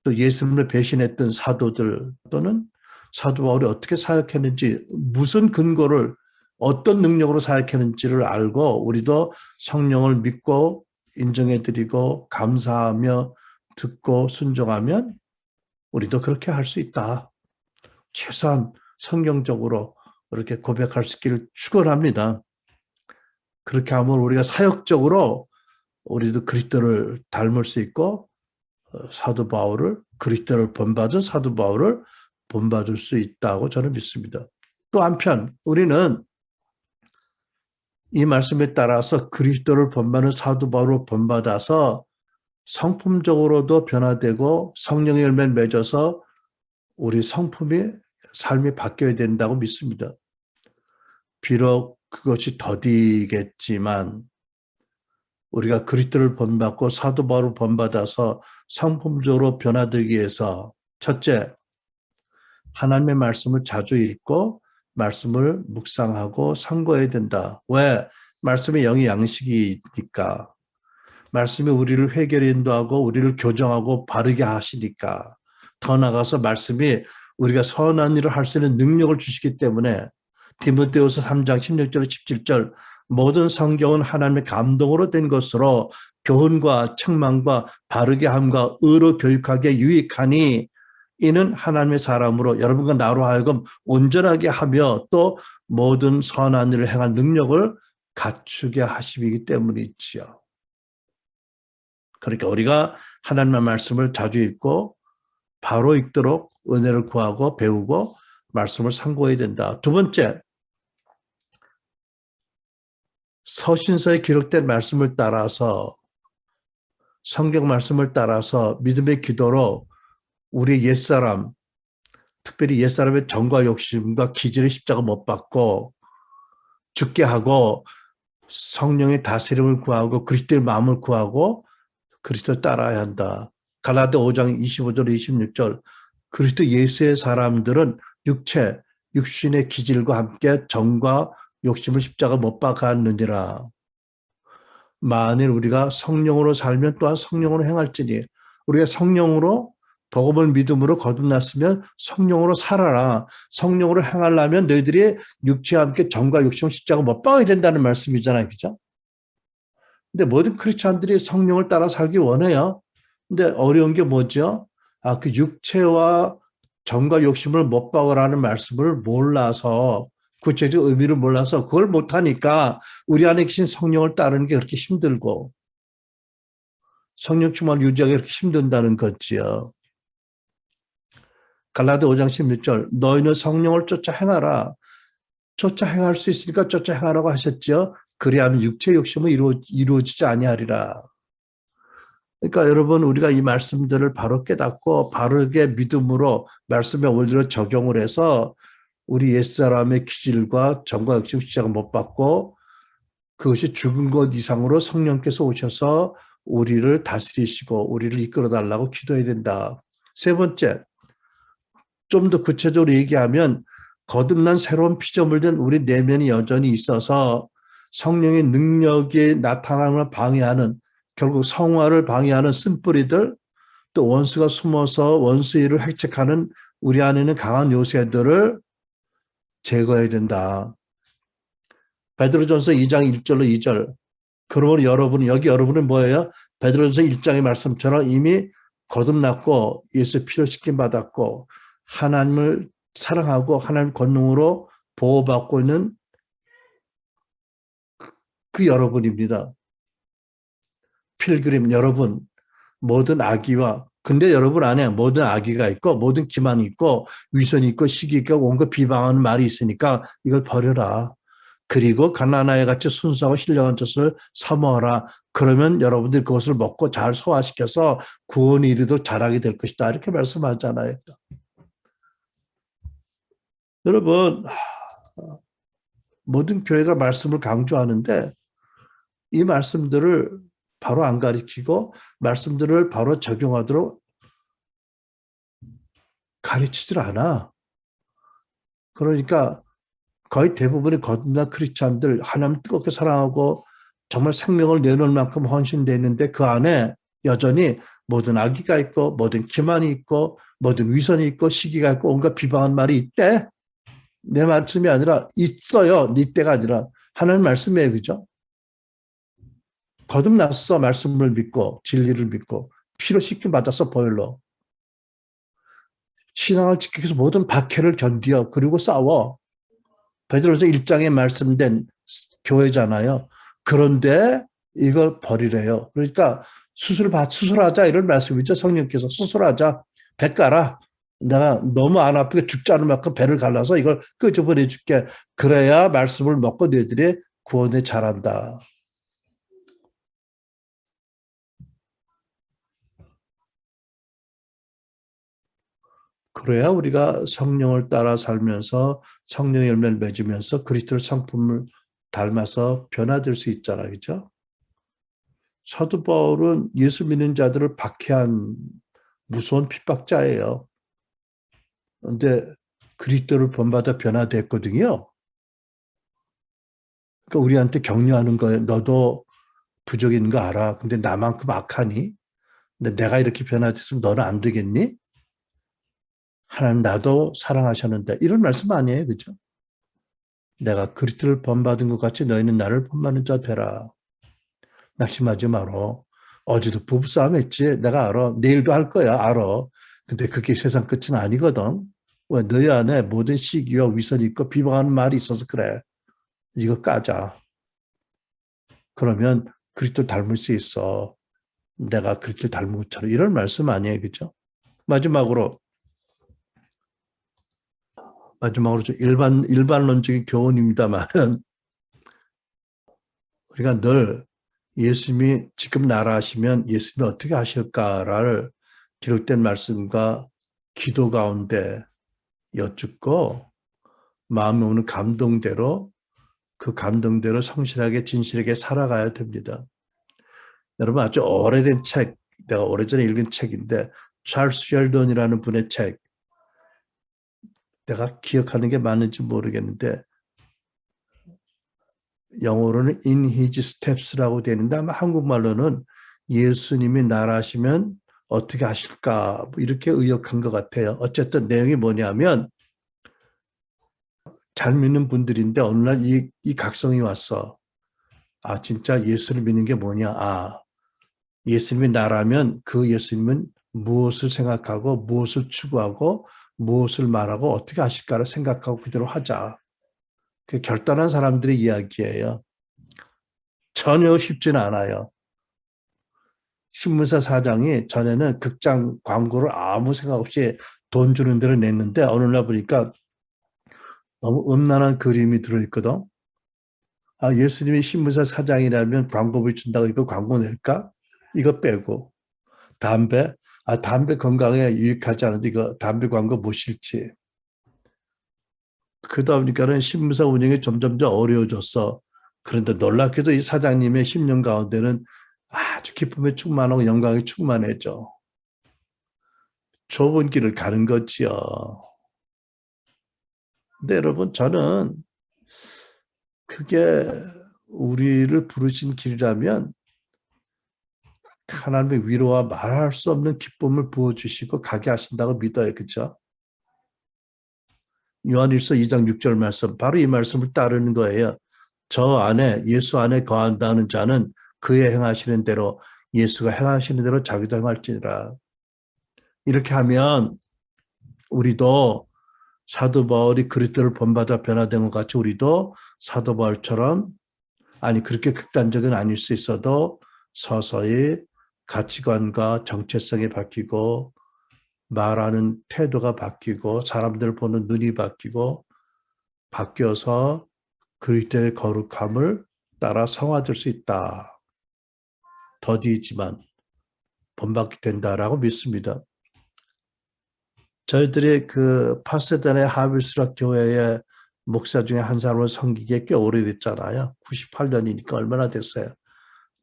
또 예수님을 배신했던 사도들 또는 사도 바울이 어떻게 사역했는지, 무슨 근거를, 어떤 능력으로 사역했는지를 알고 우리도 성령을 믿고 인정해드리고 감사하며 듣고 순종하면 우리도 그렇게 할 수 있다. 최소한 성경적으로 그렇게 고백할 수 있기를 축원합니다. 그렇게 하면 우리가 사역적으로 우리도 그리스도를 닮을 수 있고 사도 바울을, 그리스도를 본받은 사도 바울을 본받을 수 있다고 저는 믿습니다. 또 한편 우리는 이 말씀에 따라서 그리스도를 본받는 사도 바울을 본받아서 성품적으로도 변화되고 성령의 열매를 맺어서 우리 성품이, 삶이 바뀌어야 된다고 믿습니다. 비록 그것이 더디겠지만 우리가 그리스도를 본받고 사도 바울을 본받아서 성품적으로 변화되기 위해서 첫째, 하나님의 말씀을 자주 읽고 말씀을 묵상하고 상고해야 된다. 왜? 말씀의 영이 양식이니까. 말씀이 우리를 회개를 인도하고 우리를 교정하고 바르게 하시니까. 더 나아가서 말씀이 우리가 선한 일을 할 수 있는 능력을 주시기 때문에 디모데후서 3장 16절 17절 모든 성경은 하나님의 감동으로 된 것으로 교훈과 책망과 바르게 함과 의로 교육하기에 유익하니 이는 하나님의 사람으로 여러분과 나로 하여금 온전하게 하며 또 모든 선한 일을 행할 능력을 갖추게 하심이기 때문이지요. 그러니까 우리가 하나님의 말씀을 자주 읽고 바로 읽도록 은혜를 구하고 배우고 말씀을 상고해야 된다. 두 번째, 서신서에 기록된 말씀을 따라서, 성경 말씀을 따라서 믿음의 기도로 우리 옛사람, 특별히 옛사람의 정과 욕심과 기질의 십자가 못 받고 죽게 하고 성령의 다스림을 구하고 그리스도의 마음을 구하고 그리스도를 따라야 한다. 갈라디아 5장 25절 26절 그리스도 예수의 사람들은 육신의 기질과 함께 정과 욕심을 십자가 못 박았느니라. 만일 우리가 성령으로 살면 또한 성령으로 행할지니 우리가 성령으로 복음을 믿음으로 거듭났으면 성령으로 살아라. 성령으로 행하려면 너희들이 육체와 함께 정과 욕심을 십자가 못 박아야 된다는 말씀이잖아요. 그죠? 근데 모든 크리스찬들이 성령을 따라 살기 원해요. 근데 어려운 게 뭐죠? 그 육체와 정과 욕심을 못 박으라는 말씀을 몰라서, 구체적 의미를 몰라서 그걸 못하니까 우리 안에 계신 성령을 따르는 게 그렇게 힘들고 성령 충만을 유지하기 그렇게 힘든다는 거지요. 갈라디아 5장 16절 너희는 성령을 쫓아 행하라. 쫓아 행할 수 있으니까 쫓아 행하라고 하셨죠. 그리하면 육체의 욕심은 이루어지지 아니하리라. 그러니까 여러분 우리가 이 말씀들을 바로 깨닫고 바르게 믿음으로 말씀의 원리로 적용을 해서 우리 옛사람의 기질과 정과 욕심 시작을 못 받고 그것이 죽은 것 이상으로 성령께서 오셔서 우리를 다스리시고 우리를 이끌어 달라고 기도해야 된다. 세 번째, 좀 더 구체적으로 얘기하면 거듭난 새로운 피조물 된 우리 내면이 여전히 있어서 성령의 능력이 나타남을 방해하는, 결국 성화를 방해하는 쓴뿌리들, 또 원수가 숨어서 원수 일을 획책하는 우리 안에는 강한 요새들을 제거해야 된다. 베드로전서 2장 1절로 2절. 그러므로 여러분은 뭐예요? 베드로전서 1장의 말씀처럼 이미 거듭났고 예수 피로 씻김 받았고 하나님을 사랑하고 하나님 권능으로 보호받고 있는 그 여러분입니다. 필그림 여러분, 모든 악의와 근데 여러분 안에 모든 악의가 있고 모든 기만이 있고 위선이 있고 시기 있고 온갖 비방하는 말이 있으니까 이걸 버려라. 그리고 가나나에 같이 순수하고 신령한 뜻을 사모하라. 그러면 여러분들이 그것을 먹고 잘 소화시켜서 구원이 이르도 잘하게 될 것이다. 이렇게 말씀하잖아요. 여러분 모든 교회가 말씀을 강조하는데 이 말씀들을 바로 안 가르치고 말씀들을 바로 적용하도록 가르치질 않아. 그러니까 거의 대부분의 거듭난 크리스찬들 하나님 뜨겁게 사랑하고 정말 생명을 내놓을 만큼 헌신되어 있는데 그 안에 여전히 모든 악의가 있고 모든 기만이 있고 모든 위선이 있고 시기가 있고 온갖 비방한 말이 있대. 내 말씀이 아니라 있어요. 네 때가 아니라 하나님 말씀이에요. 그죠? 거듭났어. 말씀을 믿고 진리를 믿고 피로 씻김 받아서 보혈로 신앙을 지키기 위해서 모든 박해를 견디어 그리고 싸워. 베드로전서 1장에 말씀된 교회잖아요. 그런데 이걸 버리래요. 그러니까 수술하자 이런 말씀이죠. 성령께서 수술하자. 배 깔아. 내가 너무 안 아프게 죽지 않을 만큼 배를 갈라서 이걸 끄집어내 줄게. 그래야 말씀을 먹고 너희들이 구원에 잘한다. 그래야 우리가 성령을 따라 살면서 성령의 열매를 맺으면서 그리스도의 성품을 닮아서 변화될 수 있잖아. 그죠? 사도 바울은 예수 믿는 자들을 박해한 무서운 핍박자예요. 그런데 그리스도를 본받아 변화됐거든요. 그러니까 우리한테 격려하는 거예요. 너도 부족인 거 알아. 근데 나만큼 악하니? 근데 내가 이렇게 변화됐으면 너는 안 되겠니? 하나님 나도 사랑하셨는데 이런 말씀 아니에요. 그죠? 내가 그리스도를 본받은 것 같이 너희는 나를 본받는 자 되라. 낙심하지 마라. 어제도 부부싸움 했지. 내가 알아. 내일도 할 거야. 알아. 근데 그게 세상 끝은 아니거든. 왜 너희 안에 모든 시기와 위선이 있고 비방하는 말이 있어서 그래. 이거 까자. 그러면 그리스도 닮을 수 있어. 내가 그리스도 닮은 것처럼. 이런 말씀 아니에요. 그죠? 마지막으로 좀 일반론적인 교훈입니다만 우리가 늘 예수님이 지금 나라하시면 예수님이 어떻게 하실까를 기록된 말씀과 기도 가운데 여쭙고 마음에 오는 감동대로 그 감동대로 성실하게 진실하게 살아가야 됩니다. 여러분 아주 오래된 책, 내가 오래전에 읽은 책인데 찰스 쉘던이라는 분의 책, 내가 기억하는 게 맞는지 모르겠는데 영어로는 In His Steps라고 되는데 아마 한국말로는 예수님이 나라하시면 어떻게 하실까 이렇게 의역한 것 같아요. 어쨌든 내용이 뭐냐면 잘 믿는 분들인데 어느 날 이 각성이 왔어. 아 진짜 예수를 믿는 게 뭐냐. 아 예수님이 나라면 그 예수님은 무엇을 생각하고 무엇을 추구하고 무엇을 말하고 어떻게 하실까를 생각하고 그대로 하자. 그 결단한 사람들의 이야기예요. 전혀 쉽지는 않아요. 신문사 사장이 전에는 극장 광고를 아무 생각 없이 돈 주는 대로 냈는데 어느 날 보니까 너무 음란한 그림이 들어있거든. 아, 예수님이 신문사 사장이라면 광고비 준다고 이거 광고 낼까? 이거 빼고. 담배? 아, 담배 건강에 유익하지 않은데 이거 담배 광고 못 실지. 그러다 보니까는 신문사 운영이 점점 더 어려워졌어. 그런데 놀랍게도 이 사장님의 10년 가운데는 아주 기쁨에 충만하고 영광에 충만해져. 좁은 길을 가는 거지요. 근데 여러분 저는 그게 우리를 부르신 길이라면 하나님의 위로와 말할 수 없는 기쁨을 부어주시고 가게 하신다고 믿어요. 그렇죠? 요한일서 2장 6절 말씀, 바로 이 말씀을 따르는 거예요. 저 안에, 예수 안에 거한다는 자는 그의 행하시는 대로, 예수가 행하시는 대로 자기도 행할지니라. 이렇게 하면 우리도 사도 바울이 그리스도를 본받아 변화된 것 같이 우리도 사도 바울처럼, 아니 그렇게 극단적은 아닐 수 있어도 서서히 가치관과 정체성이 바뀌고 말하는 태도가 바뀌고 사람들 보는 눈이 바뀌고 바뀌어서 그리스도의 거룩함을 따라 성화될 수 있다. 더디지만 본받게 된다라고 믿습니다. 저희들이 그 파세단의 하빌스락 교회의 목사 중에 한 사람을 섬기기에 꽤 오래됐잖아요. 98년이니까 얼마나 됐어요.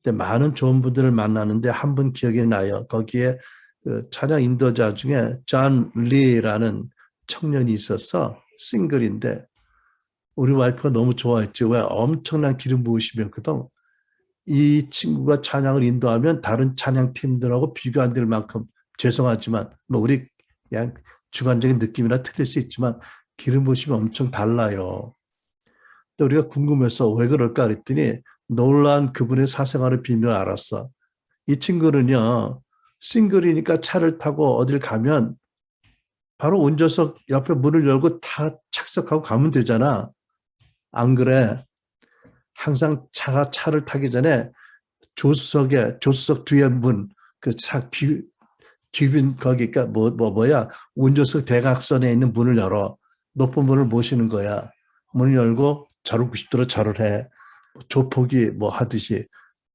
근데 많은 좋은 분들을 만나는데 한 분 기억이 나요. 거기에 그 찬양 인도자 중에 존 리라는 청년이 있어서 싱글인데 우리 와이프가 너무 좋아했죠. 왜? 엄청난 기름 부으심이었거든. 이 친구가 찬양을 인도하면 다른 찬양 팀들하고 비교 안 될 만큼, 죄송하지만 뭐 우리 그냥 주관적인 느낌이라 틀릴 수 있지만 기름 부으심이 엄청 달라요. 또 우리가 궁금해서 왜 그럴까 그랬더니 놀란 그분의 사생활을 비밀을 알았어. 이 친구는요, 싱글이니까 차를 타고 어딜 가면 바로 운전석 옆에 문을 열고 다 착석하고 가면 되잖아. 안 그래? 항상 차를 타기 전에 조수석 뒤에 문, 그 차 뒤빈 거기가 뭐야? 운전석 대각선에 있는 문을 열어. 높은 문을 모시는 거야. 문을 열고 저를 90도로 절을 해. 조폭이 뭐 하듯이.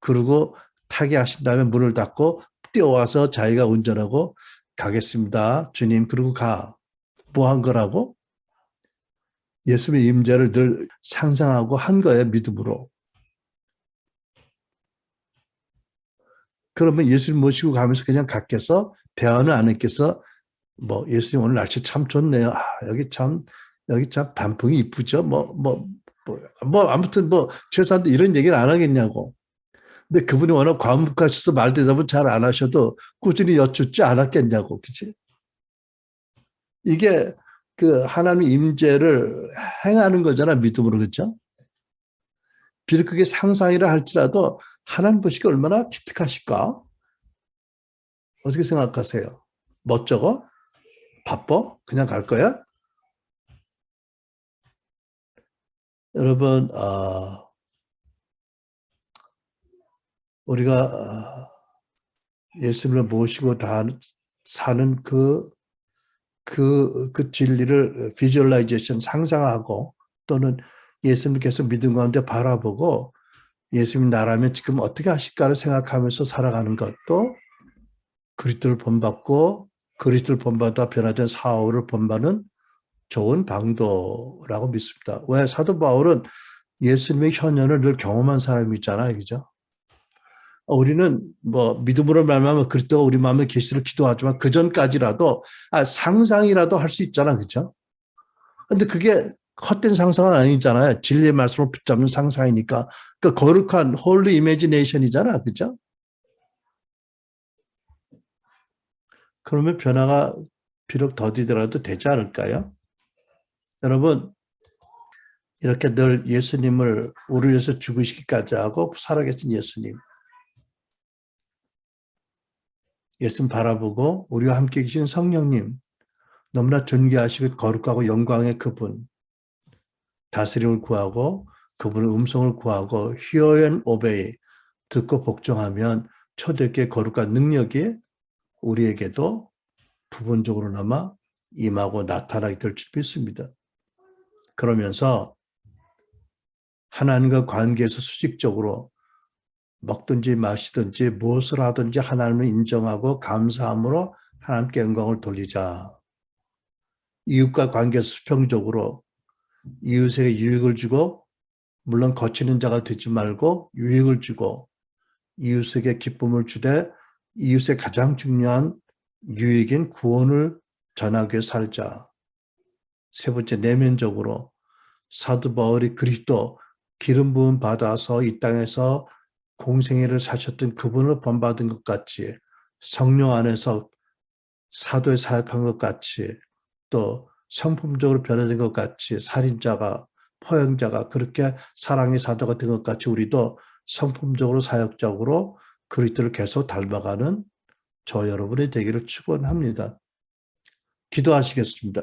그리고 타게 하신 다음에 문을 닫고 뛰어와서 자기가 운전하고 가겠습니다. 주님, 그리고 가. 뭐 한 거라고? 예수님의 임재를 늘 상상하고 한 거예요, 믿음으로. 그러면 예수님 모시고 가면서 그냥 갔겠어? 대화는 안 했겠어? 뭐, 예수님 오늘 날씨 참 좋네요. 아, 여기 참 단풍이 이쁘죠? 아무튼 최소한도 이런 얘기를 안 하겠냐고. 근데 그분이 워낙 과묵하셔서 말 대답은 잘 안 하셔도 꾸준히 여쭙지 않았겠냐고. 그치? 이게 그 하나님의 임재를 행하는 거잖아, 믿음으로. 그죠? 비록 그게 상상이라 할지라도 하나님 보시기에 얼마나 기특하실까? 어떻게 생각하세요? 멋쩍어? 바빠? 그냥 갈 거야? 여러분, 우리가 예수님을 모시고 다 사는 그 진리를 비주얼라이제이션 상상하고 또는 예수님께서 믿음 가운데 바라보고 예수님 나라면 지금 어떻게 하실까를 생각하면서 살아가는 것도 그리스도를 본받고 그리스도를 본받아 변화된 사울을 본받는 좋은 방도라고 믿습니다. 왜? 사도 바울은 예수님의 현현을 늘 경험한 사람이잖아요. 그죠? 우리는 뭐 믿음으로 말하면 그리스도가 우리 마음에 계시를 기도하지만 그 전까지라도 상상이라도 할 수 있잖아. 그죠? 근데 그게 헛된 상상은 아니잖아요. 진리의 말씀을 붙잡는 상상이니까. 그 거룩한 홀리 이미지네이션이잖아. 그죠? 그러면 변화가 비록 더디더라도 되지 않을까요? 여러분, 이렇게 늘 예수님을 우리 위해서 죽으시기까지 하고 살아계신 예수님 바라보고 우리와 함께 계신 성령님, 너무나 존귀하시고 거룩하고 영광의 그분, 다스림을 구하고 그분의 음성을 구하고 hear and obey, 듣고 복종하면 초대교회 거룩한 능력이 우리에게도 부분적으로나마 임하고 나타나게 될 줄 믿습니다. 그러면서 하나님과 관계에서 수직적으로 먹든지 마시든지 무엇을 하든지 하나님을 인정하고 감사함으로 하나님께 영광을 돌리자. 이웃과 관계에서 수평적으로 이웃에게 유익을 주고 물론 거치는 자가 되지 말고 유익을 주고 이웃에게 기쁨을 주되 이웃의 가장 중요한 유익인 구원을 전하게 살자. 세 번째, 내면적으로 사도 바울이 그리스도 기름 부음 받아서 이 땅에서 공생애를 사셨던 그분을 본받은 것 같이 성령 안에서 사도에 사역한 것 같이 또 성품적으로 변화된 것 같이 살인자가 포형자가 그렇게 사랑의 사도가 된 것 같이 우리도 성품적으로 사역적으로 그리스도를 계속 닮아가는 저 여러분의 되기를 축원합니다. 기도하시겠습니다.